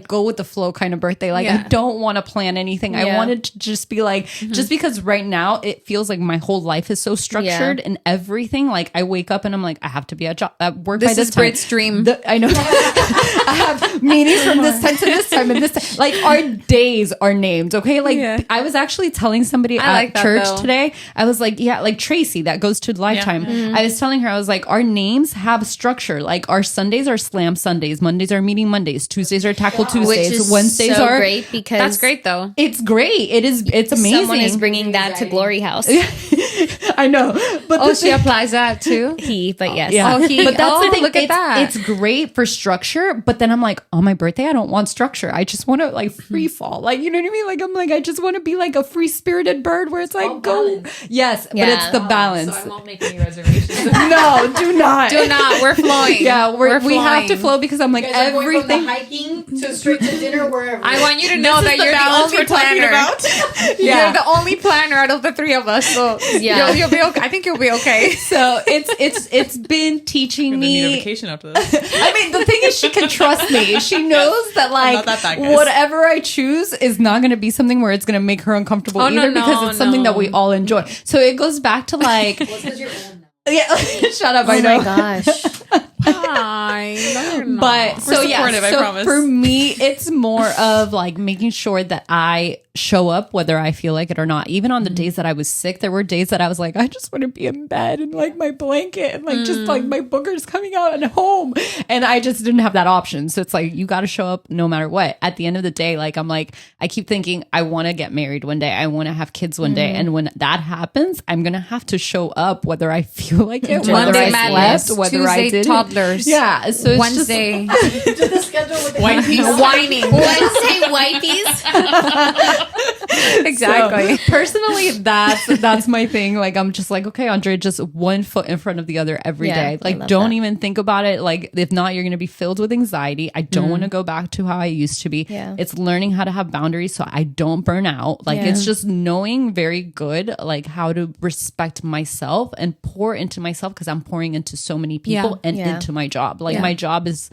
go with the flow kind of birthday. Like, I don't want to plan anything. I wanted to just be like, just because right now it feels like my whole life is so structured and everything. Like, I wake up and I'm like, I have to be at work by This this is time. Brit's dream. I know. I have meetings from this time to this time and this time. Like, our days are named, okay? Like, I was actually telling somebody at like that, church though. today, I was like, yeah, like Tracy that goes to Lifetime. I was telling her, I was like, our names have structure. Like our Sundays are Slam Sundays, Mondays are Meeting Mondays, Tuesdays are Tackle Tuesdays, Which is Wednesdays so are great because That's great, though. It's great. It's amazing. someone is bringing that to Glory House. I know, but Oh, the she applies that too? But yes. yeah. Oh, But that's the thing. Look at that. It's great for structure, but then I'm like, on my birthday, I don't want structure. I just want to like free fall. Like, you know what I mean? Like, I'm like, I just want to be like a free spirited bird where it's like, go. Yes, but it's the balance. So I won't make any reservations. No, do not. Do not. We're flowing flowing. Yeah, we have to flying. flow because I'm like everything. hiking to straight to dinner wherever. I want you to know that you're the balance only we're talking planner. about. You're the only planner out of the three of us. So Yeah. you'll be okay. I think you'll be okay. So it's been teaching I'm gonna need a me. vacation after this. I mean, the thing is, she can trust me. She knows that like not that bad, guys. whatever I choose is not going to be something where it's going to make her uncomfortable Oh, no, either, because no, it's something no. that we all enjoy. So it goes back to like, Because you're old now. yeah, shut up, I Oh know. my gosh. Hi. No, you're not. But so yeah, supportive, I so promise. for me, it's more of like making sure that I show up whether I feel like it or not. Even on the days that I was sick, there were days that I was like, I just want to be in bed and like my blanket and like just like my boogers coming out at home, and I just didn't have that option. So it's like you got to show up no matter what. At the end of the day, like I'm like, I keep thinking I want to get married one day, I want to have kids one day, and when that happens, I'm gonna have to show up whether I feel like it, whether Monday I madness, slept, whether I Tuesday didn't. toddlers. Yeah, so it's Wednesday Just the schedule with the White piece. whining. Wednesday whiteys. Exactly. So, personally, that's my thing. Like I'm just like, okay, Andrea, just one foot in front of the other every Yeah, day. I Like love don't that. even think about it. Like if not, you're gonna be filled with anxiety. I don't want to go back to how I used to be. Yeah. It's learning how to have boundaries so I don't burn out. Like Yeah. it's just knowing very good like how to respect myself and pour into myself, because I'm pouring into so many people Yeah. and Yeah. into my job. Like Yeah. my job is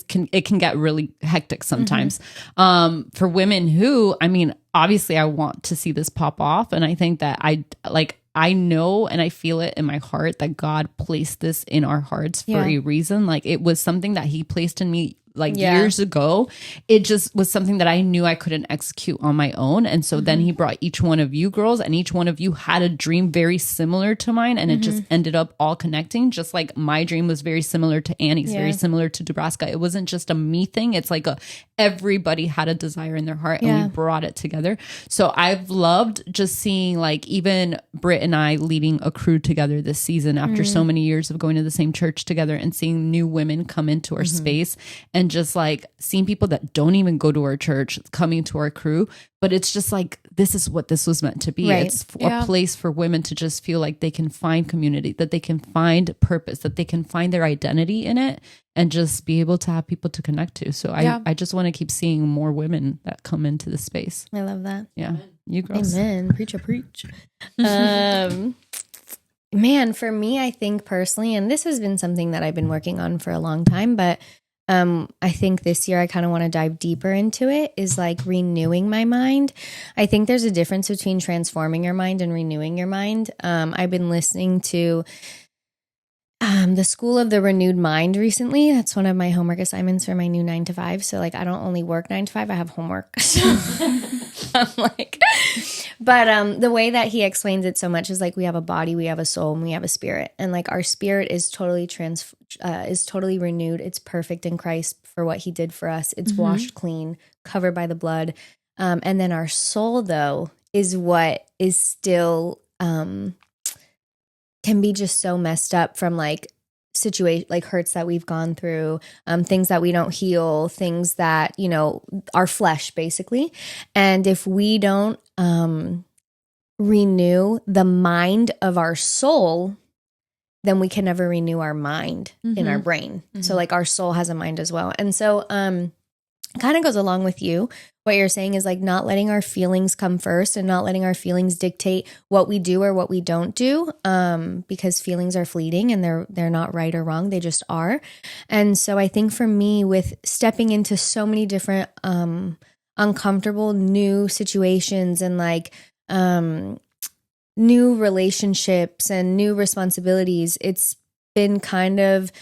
can get really hectic sometimes. Mm-hmm. For women who, I mean, obviously I want to see this pop off, and I think that I know and I feel it in my heart that God placed this in our hearts for Yeah. a reason. Like it was something that he placed in me like Yeah. years ago. It just was something that I knew I couldn't execute on my own. And so then he brought each one of you girls, and each one of you had a dream very similar to mine. And it just ended up all connecting. Just like my dream was very similar to Annie's, Yeah. very similar to Dubraska. It wasn't just a me thing. It's like everybody had a desire in their heart, and Yeah. we brought it together. So I've loved just seeing like even Britt and I leading a crew together this season after so many years of going to the same church together, and seeing new women come into our space, and just like seeing people that don't even go to our church coming to our crew. But it's just like, this is what this was meant to be. Right. It's Yeah. a place for women to just feel like they can find community, that they can find purpose, that they can find their identity in it, and just be able to have people to connect to. So Yeah. I just want to keep seeing more women that come into the space. I love that. Yeah. You girls. Amen. Preach. Man, for me, I think personally, and this has been something that I've been working on for a long time, but I think this year I kind of want to dive deeper into it, is like renewing my mind. I think there's a difference between transforming your mind and renewing your mind. I've been listening to the School of the Renewed Mind recently. That's one of my homework assignments for my new 9 to 5. So like I don't only work 9 to 5, I have homework. I'm like, but the way that he explains it so much is like we have a body, we have a soul, and we have a spirit, and like our spirit is totally renewed. It's perfect in Christ for what he did for us. It's washed clean, covered by the blood, and then our soul though is what is still can be just so messed up from like situation, like hurts that we've gone through, things that we don't heal, things that, you know, our flesh basically. And if we don't renew the mind of our soul, then we can never renew our mind in our brain. So like our soul has a mind as well. And so kind of goes along with you. What you're saying is like not letting our feelings come first, and not letting our feelings dictate what we do or what we don't do, because feelings are fleeting and they're not right or wrong. They just are. And so I think for me, with stepping into so many different uncomfortable new situations and like new relationships and new responsibilities, it's been kind of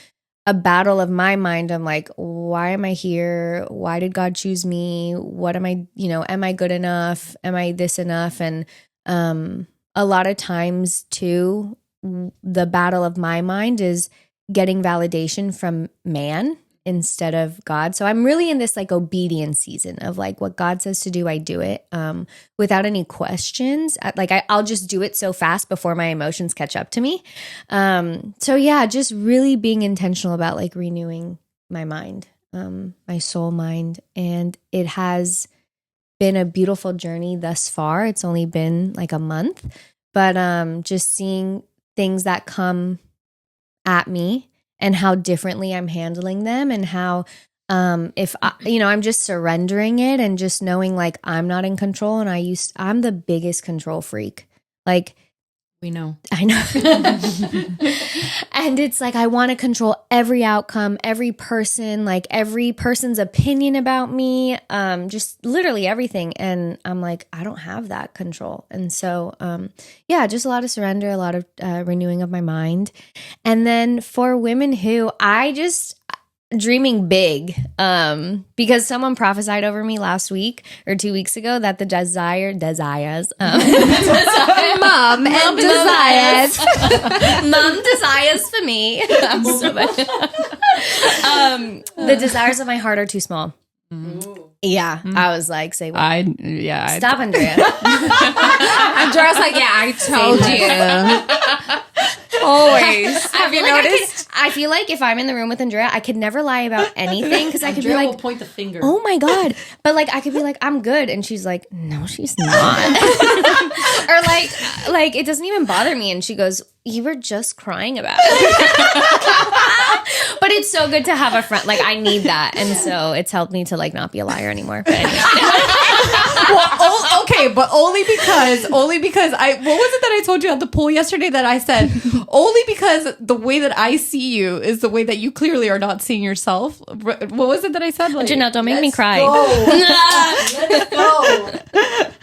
a battle of my mind. I'm like, why am I here? Why did God choose me? What am I, am I good enough? Am I this enough? And a lot of times too, the battle of my mind is getting validation from man instead of God. So I'm really in this like obedience season of like what God says to do, I do it without any questions. Like I'll just do it so fast before my emotions catch up to me. So yeah, just really being intentional about like renewing my mind, my soul mind. And it has been a beautiful journey thus far. It's only been like a month, but just seeing things that come at me and how differently I'm handling them, and how if I, I'm just surrendering it and just knowing like I'm not in control, and I'm the biggest control freak. Like, we know. I know. And it's like I want to control every outcome, every person, like every person's opinion about me, just literally everything. And I'm like, I don't have that control. And so, just a lot of surrender, a lot of renewing of my mind. And then for women who dreaming big, because someone prophesied over me last week or 2 weeks ago that the desires, mom desires for me. I'm so bad. The desires of my heart are too small. Yeah, I was like, say what? Stop, Andrea. Andrea's like, yeah, I told you. Always. Have you noticed? I feel like if I'm in the room with Andrea, I could never lie about anything because I could be like, will point the finger. Oh my God. But like, I could be like, I'm good. And she's like, no, she's not. Or like, it doesn't even bother me. And she goes, you were just crying about it. But it's so good to have a friend. Like, I need that. And so it's helped me to like not be a liar anymore. But anyway. Well, okay, but only because what was it that I told you at the pool yesterday that I said only because the way that I see you is the way that you clearly are not seeing yourself. What was it that I said? Like, Janelle, don't make me cry. Let's go.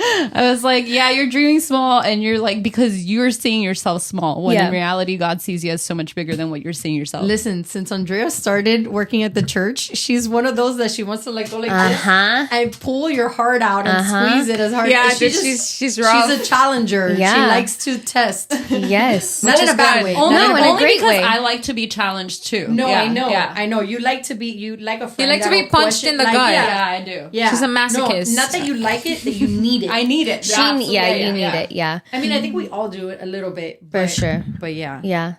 I was like, yeah, you're dreaming small, and you're like, because you're seeing yourself small when in reality God sees you as so much bigger than what you're seeing yourself. Listen, since Andrea started working at the church, she's one of those that she wants to like go like this and pull your heart out and squeeze it as hard. Yeah, she's rough. She's a challenger. Yeah. She likes to test. Yes. Not in a bad way. No, in a great because way. I like to be challenged too. No, Yeah. I know. Yeah. I know. You like a friend. You like to be punched in the gut. Yeah, I do. Yeah. She's a masochist. No, not that you like it, that you need it. I need it. You need it. Yeah. I mean, I think we all do it a little bit. For sure. But yeah. Yeah.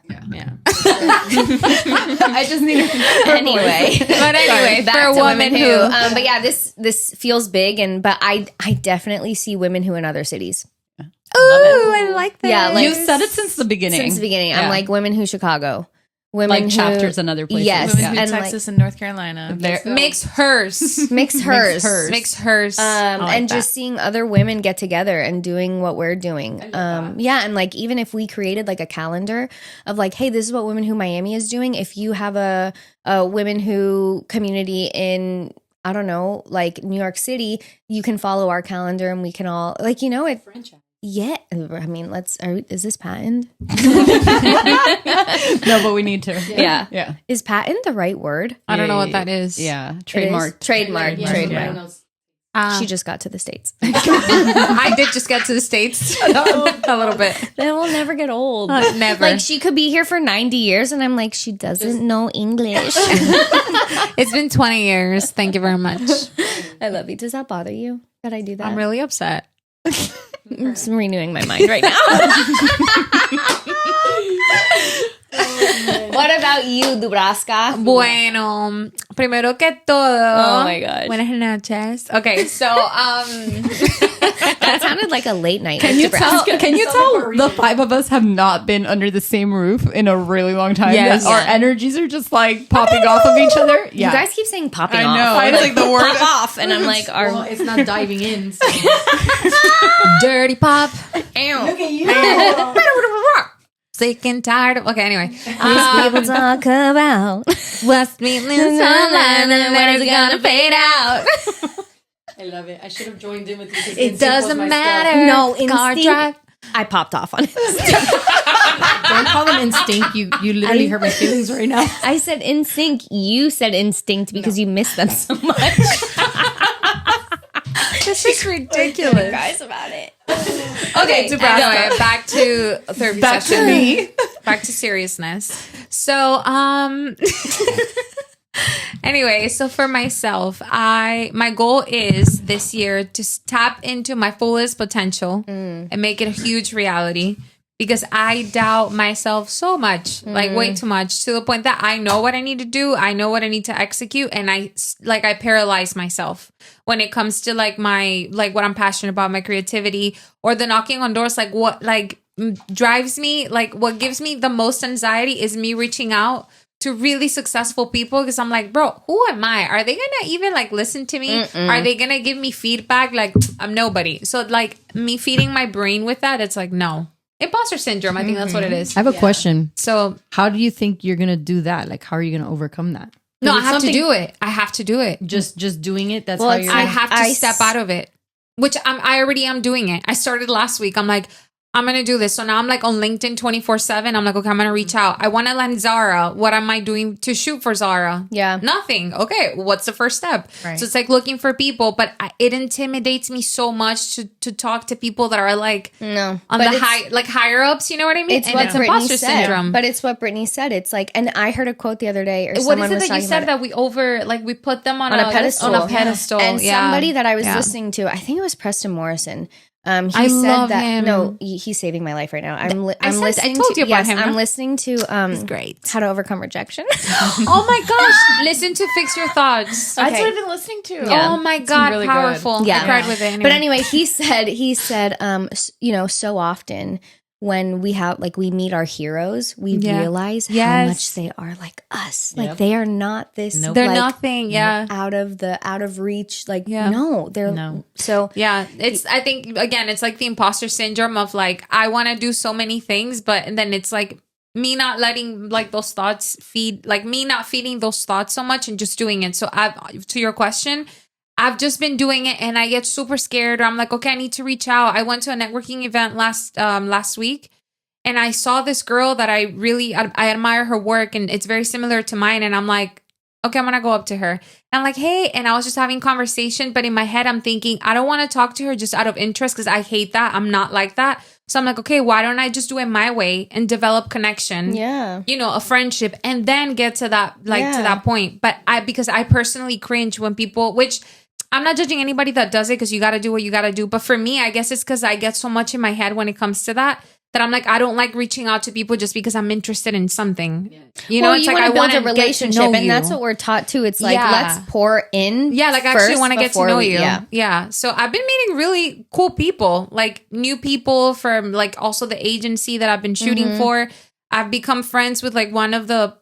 I just need it. Anyway. But anyway, Back for to a woman who but yeah, this feels big, but I definitely see women who in other cities. I like that. Yeah, like You said it since the beginning. since the beginning. Yeah. I'm like women who Chicago, women Like who, chapters in other places. Yes, Women who and Texas and North Carolina. makes hers. mix hers. Makes hers. And just seeing other women get together and doing what we're doing. And like even if we created like a calendar of like, hey, this is what Women Who Miami is doing. If you have a Women Who community in, I don't know, like New York City, you can follow our calendar and we can all like, it. Yeah, I mean, is this patent? No, but we need to. Yeah. Yeah. Is patent the right word? I don't know what that is. Yeah. It is? Trademark. Trademark. Yeah. Trademark. Yeah. She just got to the States. I did just get to the States a little bit. That will never get old. Never. Like she could be here for 90 years and I'm like, she doesn't know English. It's been 20 years. Thank you very much. I love you. Does that bother you that I do that? I'm really upset. I'm just renewing my mind right now. What about you, Dubraska? Bueno, primero que todo. Oh my gosh. Buenas noches. Okay, so That sounded like a late night. Can you tell burrito. the five of us have not been under the same roof in a really long time? Yes. Our Yeah. energies are just like popping off of each other. Yeah. You guys keep saying popping I off. know. It's like the word. Pop off. And I'm like, Well, it's not diving in. So. dirty pop. Look at you. Sick and tired of. Okay, anyway. these people talk about What's meeting sunlight and when is it gonna fade out? I love it. I should have joined in with you. It doesn't matter. No, car instinct. drive. I popped off on it. Don't call them instinct. You literally hurt my feelings right now. I said instinct. You said instinct because you miss them so much. This is ridiculous. Guys about it. Okay, anyway, back to therapy Back session. to me. Back to seriousness. So, anyway, so for myself, my goal is this year to tap into my fullest potential and make it a huge reality. Because I doubt myself so much, like way too much, to the point that I know what I need to do, I know what I need to execute, and I paralyze myself when it comes to what I'm passionate about, my creativity, or the knocking on doors. What drives me, what gives me the most anxiety is me reaching out to really successful people because I'm like, bro, who am I? Are they gonna even like listen to me? Are they gonna give me feedback? Like, I'm nobody. So like me feeding my brain with that, it's like, no. Imposter syndrome. I think that's what it is. I have a question. So How do you think you're gonna do that? Like, how are you gonna overcome that? no, I it's have to something- do it. I have to do it. Just doing it. That's Well, how it's- you're. I have to I step out of it, which I already am doing it. I started last week. I'm like, I'm going to do this. So now I'm like on LinkedIn 24/7. I'm like, okay, I'm going to reach out. I want to land Zara. What am I doing to shoot for Zara? Yeah. Nothing. Okay. What's the first step? Right. So it's like looking for people, but it intimidates me so much to talk to people that are like No. on But the it's- higher ups. You know what I mean? It's And what it's Brittany imposter said. syndrome. But it's what Brittany said. It's like, and I heard a quote the other day, or What someone is it was that you talking said about that we put them on On a pedestal. On a pedestal. And yeah. somebody that I was Yeah. listening to, I think it was Preston Morrison. He I said love that him. no, he's saving my life right now. I'm I listening. told to, you about yes, him, I'm no? listening to He's great. How to Overcome Rejection. Oh my gosh. Listen to Fix Your Thoughts. That's Okay. what I've been listening to. Yeah. Oh my It's God. really good. Powerful. Yeah. I cried with it. But anyway, he said, you know, so often when we meet our heroes, we Yeah. realize how Yes. much they are like us. Like Yep. they are not this. Nope. they're like, nothing. Yeah. out of reach. Like Yeah. no, they're No. so Yeah. I think, again, it's like the imposter syndrome of like, I want to do so many things, but and then it's like me not letting like those thoughts feed, like me not feeding those thoughts so much and just doing it. So to your question, I've just been doing it and I get super scared. Or I'm like, okay, I need to reach out. I went to a networking event last week and I saw this girl that I admire her work and it's very similar to mine. And I'm like, okay, I'm going to go up to her. And I'm like, hey, and I was just having conversation, but in my head, I'm thinking, I don't want to talk to her just out of interest because I hate that. I'm not like that. So I'm like, okay, why don't I just do it my way and develop connection? yeah. You know, a friendship and then get to that, to Yeah. that point. But because I personally cringe when people, which I'm not judging anybody that does it because you got to do what you got to do. But for me, I guess it's because I get so much in my head when it comes to that I'm like, I don't like reaching out to people just because I'm interested in something. You know, Well, it's you like I want want to to build a get to relationship, know and you. that's what we're taught too. It's like Yeah. let's pour in. Yeah, like I actually first want to get to before know we- you. Yeah. Yeah. So I've been meeting really cool people, like new people from like also the agency that I've been shooting for. I've become friends with like one of the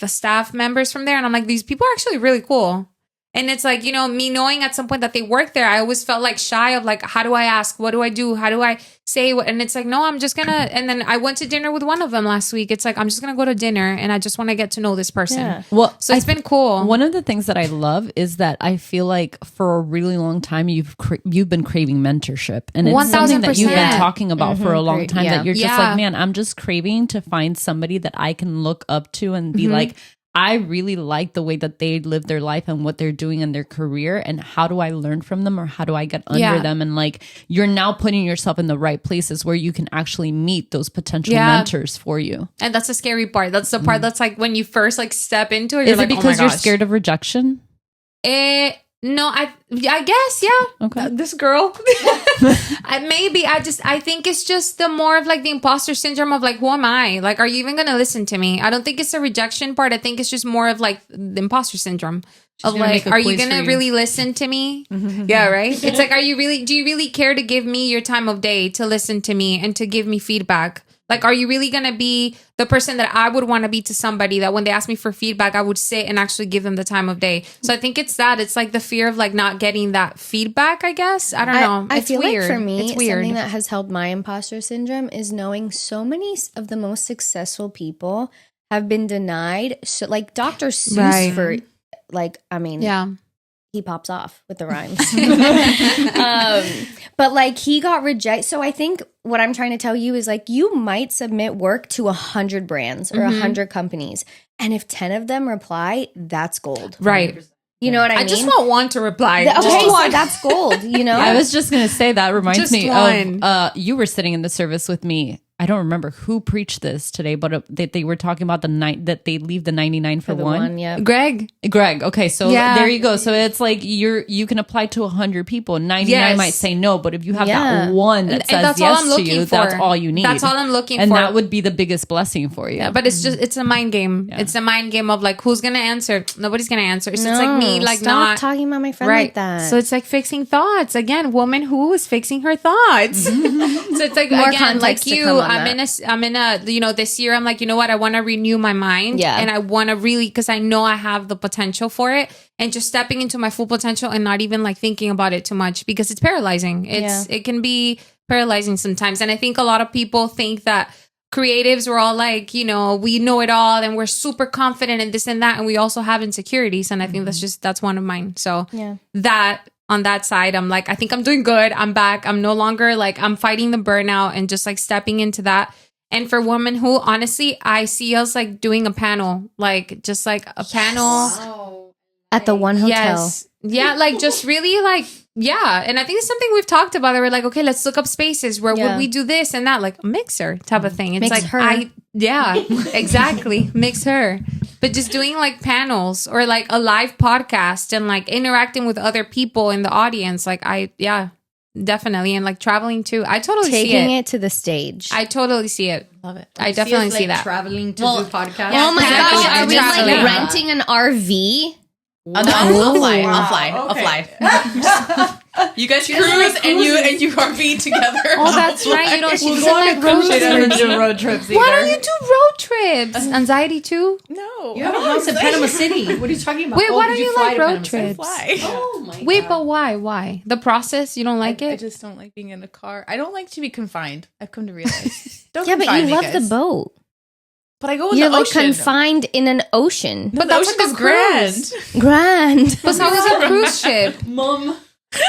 staff members from there. And I'm like, these people are actually really cool. And it's like, you know, me knowing at some point that they work there, I always felt like shy of like, how do I ask? What do I do? How do I say what? And it's like, no, I'm just gonna. And then I went to dinner with one of them last week. It's like, I'm just gonna go to dinner and I just want to get to know this person. Yeah. Well, So it's been cool. one of the things that I love is that I feel like for a really long time you've been craving mentorship, and it's something that you've been 1000%. talking about for a long Great. time. Yeah. That you're just Yeah. like, man, I'm just craving to find somebody that I can look up to and be like, I really like the way that they live their life and what they're doing in their career, and how do I learn from them, or how do I get under Yeah. them? And like, you're now putting yourself in the right places where you can actually meet those potential Yeah. mentors for you. And that's the scary part. That's the part that's like when you first like step into it. Is You're it like, because oh my you're gosh. scared of rejection? No, I guess, yeah. Okay. This girl. I think it's just the more of like the imposter syndrome of like, who am I? Like, are you even going to listen to me? I don't think it's the rejection part. I think it's just more of like the imposter syndrome of gonna like, make a are you quiz going for to you. really listen to me? Yeah, right. It's like, do you really care to give me your time of day to listen to me and to give me feedback? Like, are you really going to be the person that I would want to be to somebody that when they ask me for feedback, I would sit and actually give them the time of day? So I think it's that. It's like the fear of like not getting that feedback, I guess. I don't know. I It's feel weird. like for me, it's weird. something that has helped my imposter syndrome is knowing so many of the most successful people have been denied. So, like Dr. Seuss, Right. for like, I mean, Yeah. he pops off with the rhymes. But like he got rejected. So I think what I'm trying to tell you is like you might submit work to 100 brands or 100 companies. And if 10 of them reply, that's gold. Right. You know what I mean? I just want one to reply. Okay, Just so one. that's gold, you know? I was just gonna say that reminds Just me one. of you were sitting in the service with me. I don't remember who preached this today, but they were talking about that they leave the 99 for the one. yeah. Greg. Greg. Okay, so Yeah. there you go. So it's like you can apply to 100 people. 99 Yes. might say no, but if you have Yeah. that one that And says that's all yes I'm to looking you, for. that's all you need. That's all I'm looking and for. that would be the biggest blessing for you. Yeah, but it's a mind game. Yeah. It's a mind game of like, who's gonna answer? Nobody's gonna answer. So it's like me, like stop not talking about my friend right. like that. So it's like fixing thoughts again. Woman who is fixing her thoughts. So it's like More again, like context to you. come on I'm in a, you know, this year I'm like, you know what? I want to renew my mind. Yeah. And I want to really, because I know I have the potential for it, and just stepping into my full potential and not even like thinking about it too much, because it's paralyzing. It can be paralyzing sometimes. And I think a lot of people think that creatives, we're all like, you know, we know it all and we're super confident in this and that. And we also have insecurities. And I think that's one of mine. So that on that side, I'm like, I think I'm doing good. I'm back. I'm no longer like, I'm fighting the burnout and just like stepping into that. And for women who, honestly, I see us like doing a panel, like just like a panel at the one hotel. Yes. Yeah. Like just really like, yeah. And I think it's something we've talked about that we're like, okay, let's look up spaces where would we do this and that, like a mixer type of thing. It's Mix like, her. exactly. Mix her. But just doing like panels or like a live podcast and like interacting with other people in the audience. Like definitely. And like traveling too. I totally see Taking it. it to the stage. I totally see it. Love it. I definitely see that. Traveling to do podcasts. Oh my Traveling. gosh, are we like Traveling. renting an RV? I'll fly. Wow. I'll fly. You guys cruise and you RV together. Oh, that's right. You know, she doesn't like road trips. road trips Why don't you do road trips? Anxiety too? No. You have a house in Panama City. What are you talking about? Wait, why don't did you fly like to road Panama City? trips? Fly. Oh my Wait, God. but why? Why? The process? You don't like I it? just don't like being in a car. I don't like to be confined. I've come to realize. Don't Yeah, but confine you me, love guys. the boat. But I go in You're the like ocean. confined in an ocean. But the that's ocean like is a grand. cruise. Grand. But so is a cruise ship. Mom.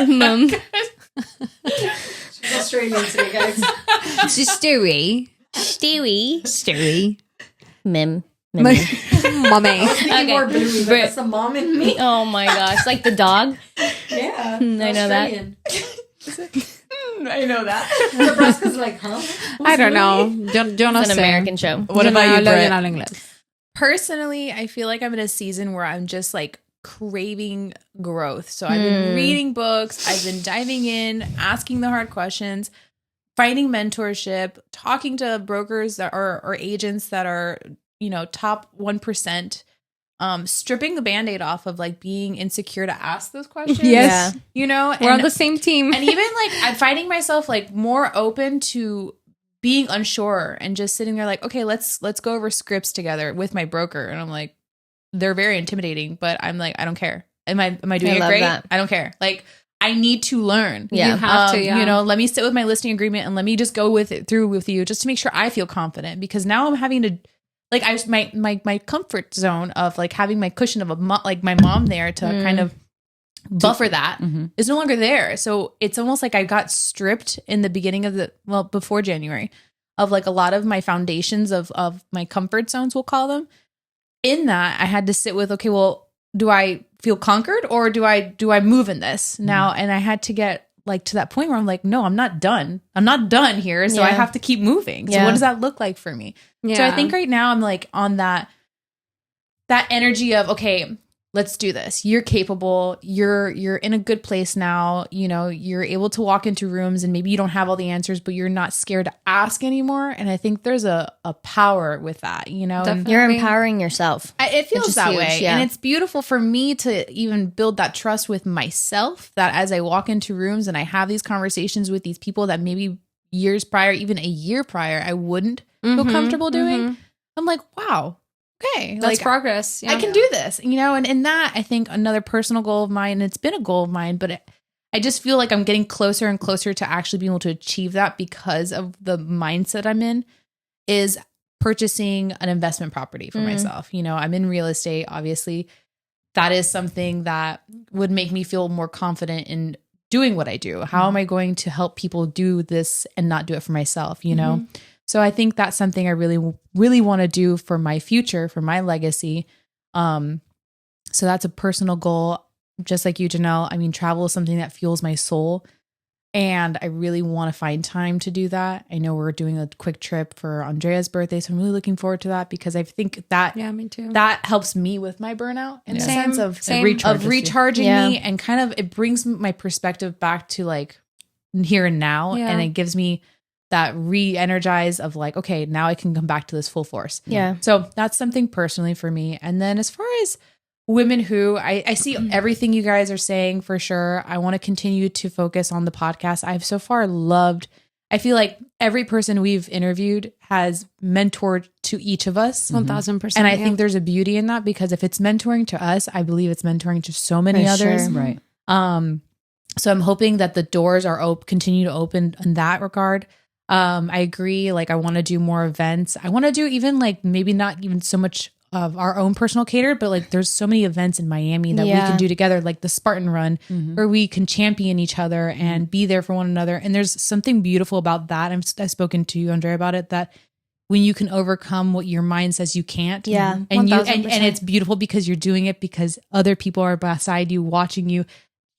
Mum. She's Australian today, guys. She's Stewie. Stewie. Mim. Mommy. Thinking more Bluey, but that's the mom in me. Oh my gosh. Like the dog? Yeah. I know that. I know that. Dubraska's like, huh? I don't know. It's an American show. What about you, Britt? English. Personally, I feel like I'm in a season where I'm just like craving growth. So I've been reading books, I've been diving in, asking the hard questions, finding mentorship, talking to brokers that are or agents that are, you know, top 1%, stripping the band-aid off of like being insecure to ask those questions. Yes. You know, We're on the same team. and even like I'm finding myself like more open to being unsure and just sitting there like, okay, let's go over scripts together with my broker. And I'm like, they're very intimidating, but I'm like, I don't care. Am I doing I it love great? that. I don't care. Like I need to learn. Yeah. You have to, You know, let me sit with my listing agreement and let me just go with it through with you just to make sure I feel confident, because now I'm having to like my comfort zone of like having my cushion of like my mom there to kind of buffer that is no longer there. So it's almost like I got stripped in the beginning of before January of like a lot of my foundations of my comfort zones, we'll call them. In that I had to sit with, okay, well, do I feel conquered or do I move in this now? And I had to get like to that point where I'm like, no, I'm not done. I'm not done here. So I have to keep moving. So what does that look like for me? Yeah. So I think right now I'm like on that energy of, okay, let's do this. You're capable. You're in a good place now. You know, you're able to walk into rooms and maybe you don't have all the answers, but you're not scared to ask anymore. And I think there's a power with that, you know, and You're empowering yourself. it feels is that huge, way. yeah. And it's beautiful for me to even build that trust with myself, that as I walk into rooms and I have these conversations with these people that maybe years prior, even a year prior, I wouldn't feel comfortable doing. I'm like, wow, okay. That's like, progress. Yeah. I can do this, you know, and in that, I think another personal goal of mine, and it's been a goal of mine, but I just feel like I'm getting closer and closer to actually being able to achieve that because of the mindset I'm in, is purchasing an investment property for myself. You know, I'm in real estate, obviously. That is something that would make me feel more confident in doing what I do. How am I going to help people do this and not do it for myself, you know? So I think that's something I really, really want to do for my future, for my legacy. So that's a personal goal. Just like you, Janelle, I mean, travel is something that fuels my soul. And I really want to find time to do that. I know we're doing a quick trip for Andrea's birthday, so I'm really looking forward to that, because I think that me too. that helps me with my burnout in a sense of recharges you. recharging me, and kind of it brings my perspective back to like here and now, and it gives me that re-energize of like, okay, now I can come back to this full force. Yeah. So that's something personally for me. And then as far as women who I see everything you guys are saying for sure. I want to continue to focus on the podcast. I've so far loved, I feel like every person we've interviewed has mentored to each of us. 1,000%. And I think there's a beauty in that, because if it's mentoring to us, I believe it's mentoring to so many For others. sure. Right. So I'm hoping that the doors are continue to open in that regard. I agree. Like, I want to do more events. I want to do even like maybe not even so much of our own personal cater, but like there's so many events in Miami that we can do together, like the Spartan Run, where we can champion each other and be there for one another. And there's something beautiful about that. I've spoken to you, Andrea, about it, that when you can overcome what your mind says you can't. Yeah. And you 1000%. and it's beautiful because you're doing it because other people are beside you, watching you,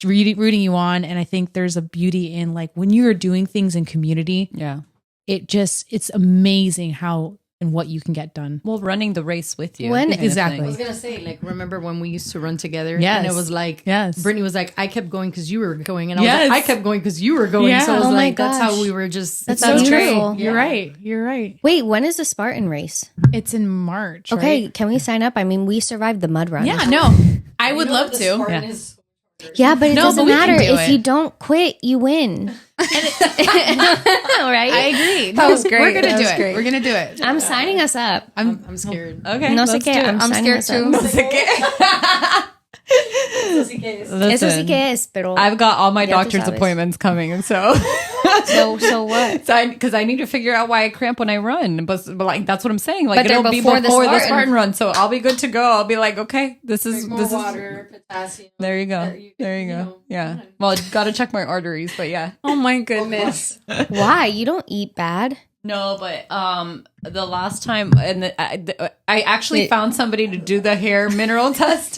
rooting you on. And I think there's a beauty in like when you're doing things in community, Yeah. it's amazing how and what you can get done. Well, running the race with you. When- kind of Exactly. I thing. was gonna say, like, remember when we used to run together? Yes. And it was like, Yes. Brittany was like, I kept going because you were going, and I Yes. was like, I kept going because you were going. Yeah. So it was Oh my like, that's how gosh. we were just. That's That's so true. beautiful. You're right. You're right. Wait, when is the Spartan race? It's in March. Okay, right? can we sign up? I mean, we survived the mud run. Yeah, no. I would love to. Yeah. Yeah, but it No, doesn't but we can matter. do If it. you don't quit, you win. Right? I agree. That was great. We're gonna That do was it. great. We're gonna do it. I'm signing us up. I'm scared. Okay. No let's sé qué. do it. I'm I'm signing scared us too. up. Eso sí Listen, que es, pero I've got all my Ya tú doctor's sabes. appointments coming, and so so what? because I need to figure out why I cramp when I run, but like that's what I'm saying. Like But they're it'll be before before the the Spartan. Spartan run, so I'll be good to go. I'll be like, okay, this is potassium. there you go, there you go. Yeah. Well, got to check my arteries, but yeah. Oh my goodness. Why? You don't eat bad. No, but the last time, and I actually found somebody to do the hair mineral test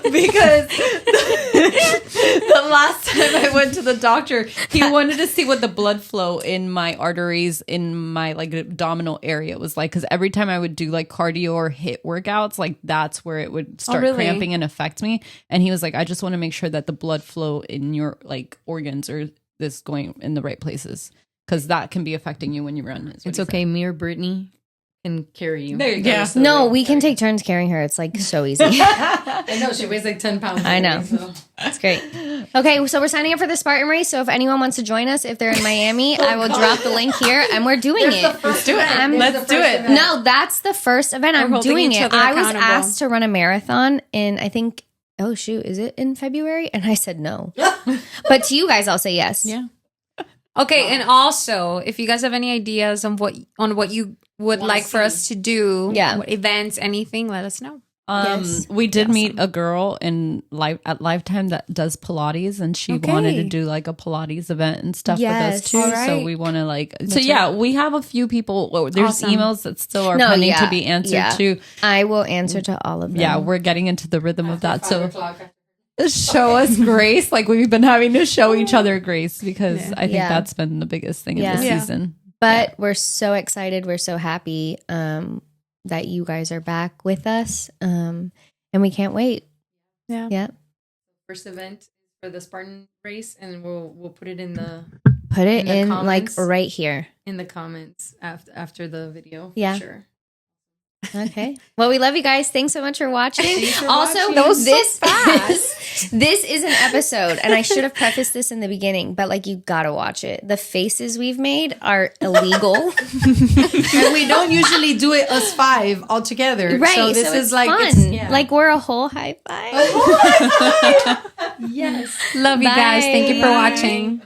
because the last time I went to the doctor, he wanted to see what the blood flow in my arteries in my like abdominal area was like. Because every time I would do like cardio or HIIT workouts, like that's where it would start really? cramping and affect me. And he was like, I just want to make sure that the blood flow in your like organs are this going in the right places. Because that can be affecting you when you run. It's okay. Me or Brittany can carry you. There you go. Yeah. So, No, like, we can take turns carrying her. It's like so easy. I know she weighs like 10 pounds. I know. So. It's great. Okay, so we're signing up for the Spartan race. So if anyone wants to join us, if they're in Miami, I will drop the link here, and we're doing it. Let's do it. Let's do it. No, that's the first event. I'm holding doing each it. other I was accountable. asked to run a marathon in, I think, oh shoot, is it in February? And I said no. But to you guys, I'll say yes. Yeah. Okay, and also, if you guys have any ideas on what you would like for us to do, Yeah. what events, anything, let us know. Yes. We did meet a girl at Lifetime that does Pilates, and she Okay. wanted to do like a Pilates event and stuff with Yes. us too. All So right. we want to like. So yeah, we have a few people. There's Awesome. emails that still are No, pending yeah, to be answered yeah. too. I will answer to all of them. Yeah, we're getting into the rhythm of that. So show us grace, like we've been having to show each other grace because I think Yeah. that's been the biggest thing Yeah. of the Yeah. season. But we're so excited. We're so happy that you guys are back with us. And we can't wait. Yeah. Yeah. First event for the Spartan race, and we'll put it in the Put it In the in like comments. right here. comments after the video. Yeah. For sure. Okay. Well, we love you guys. Thanks so much for watching. Also, watching. that was this is an episode, and I should have prefaced this in the beginning, but like you gotta watch it. The faces we've made are illegal. And we don't usually do it us five all together. Right. So this it's is like fun. it's- yeah. Like we're a whole high five. Yes. Love you guys. Thank you for Bye. watching.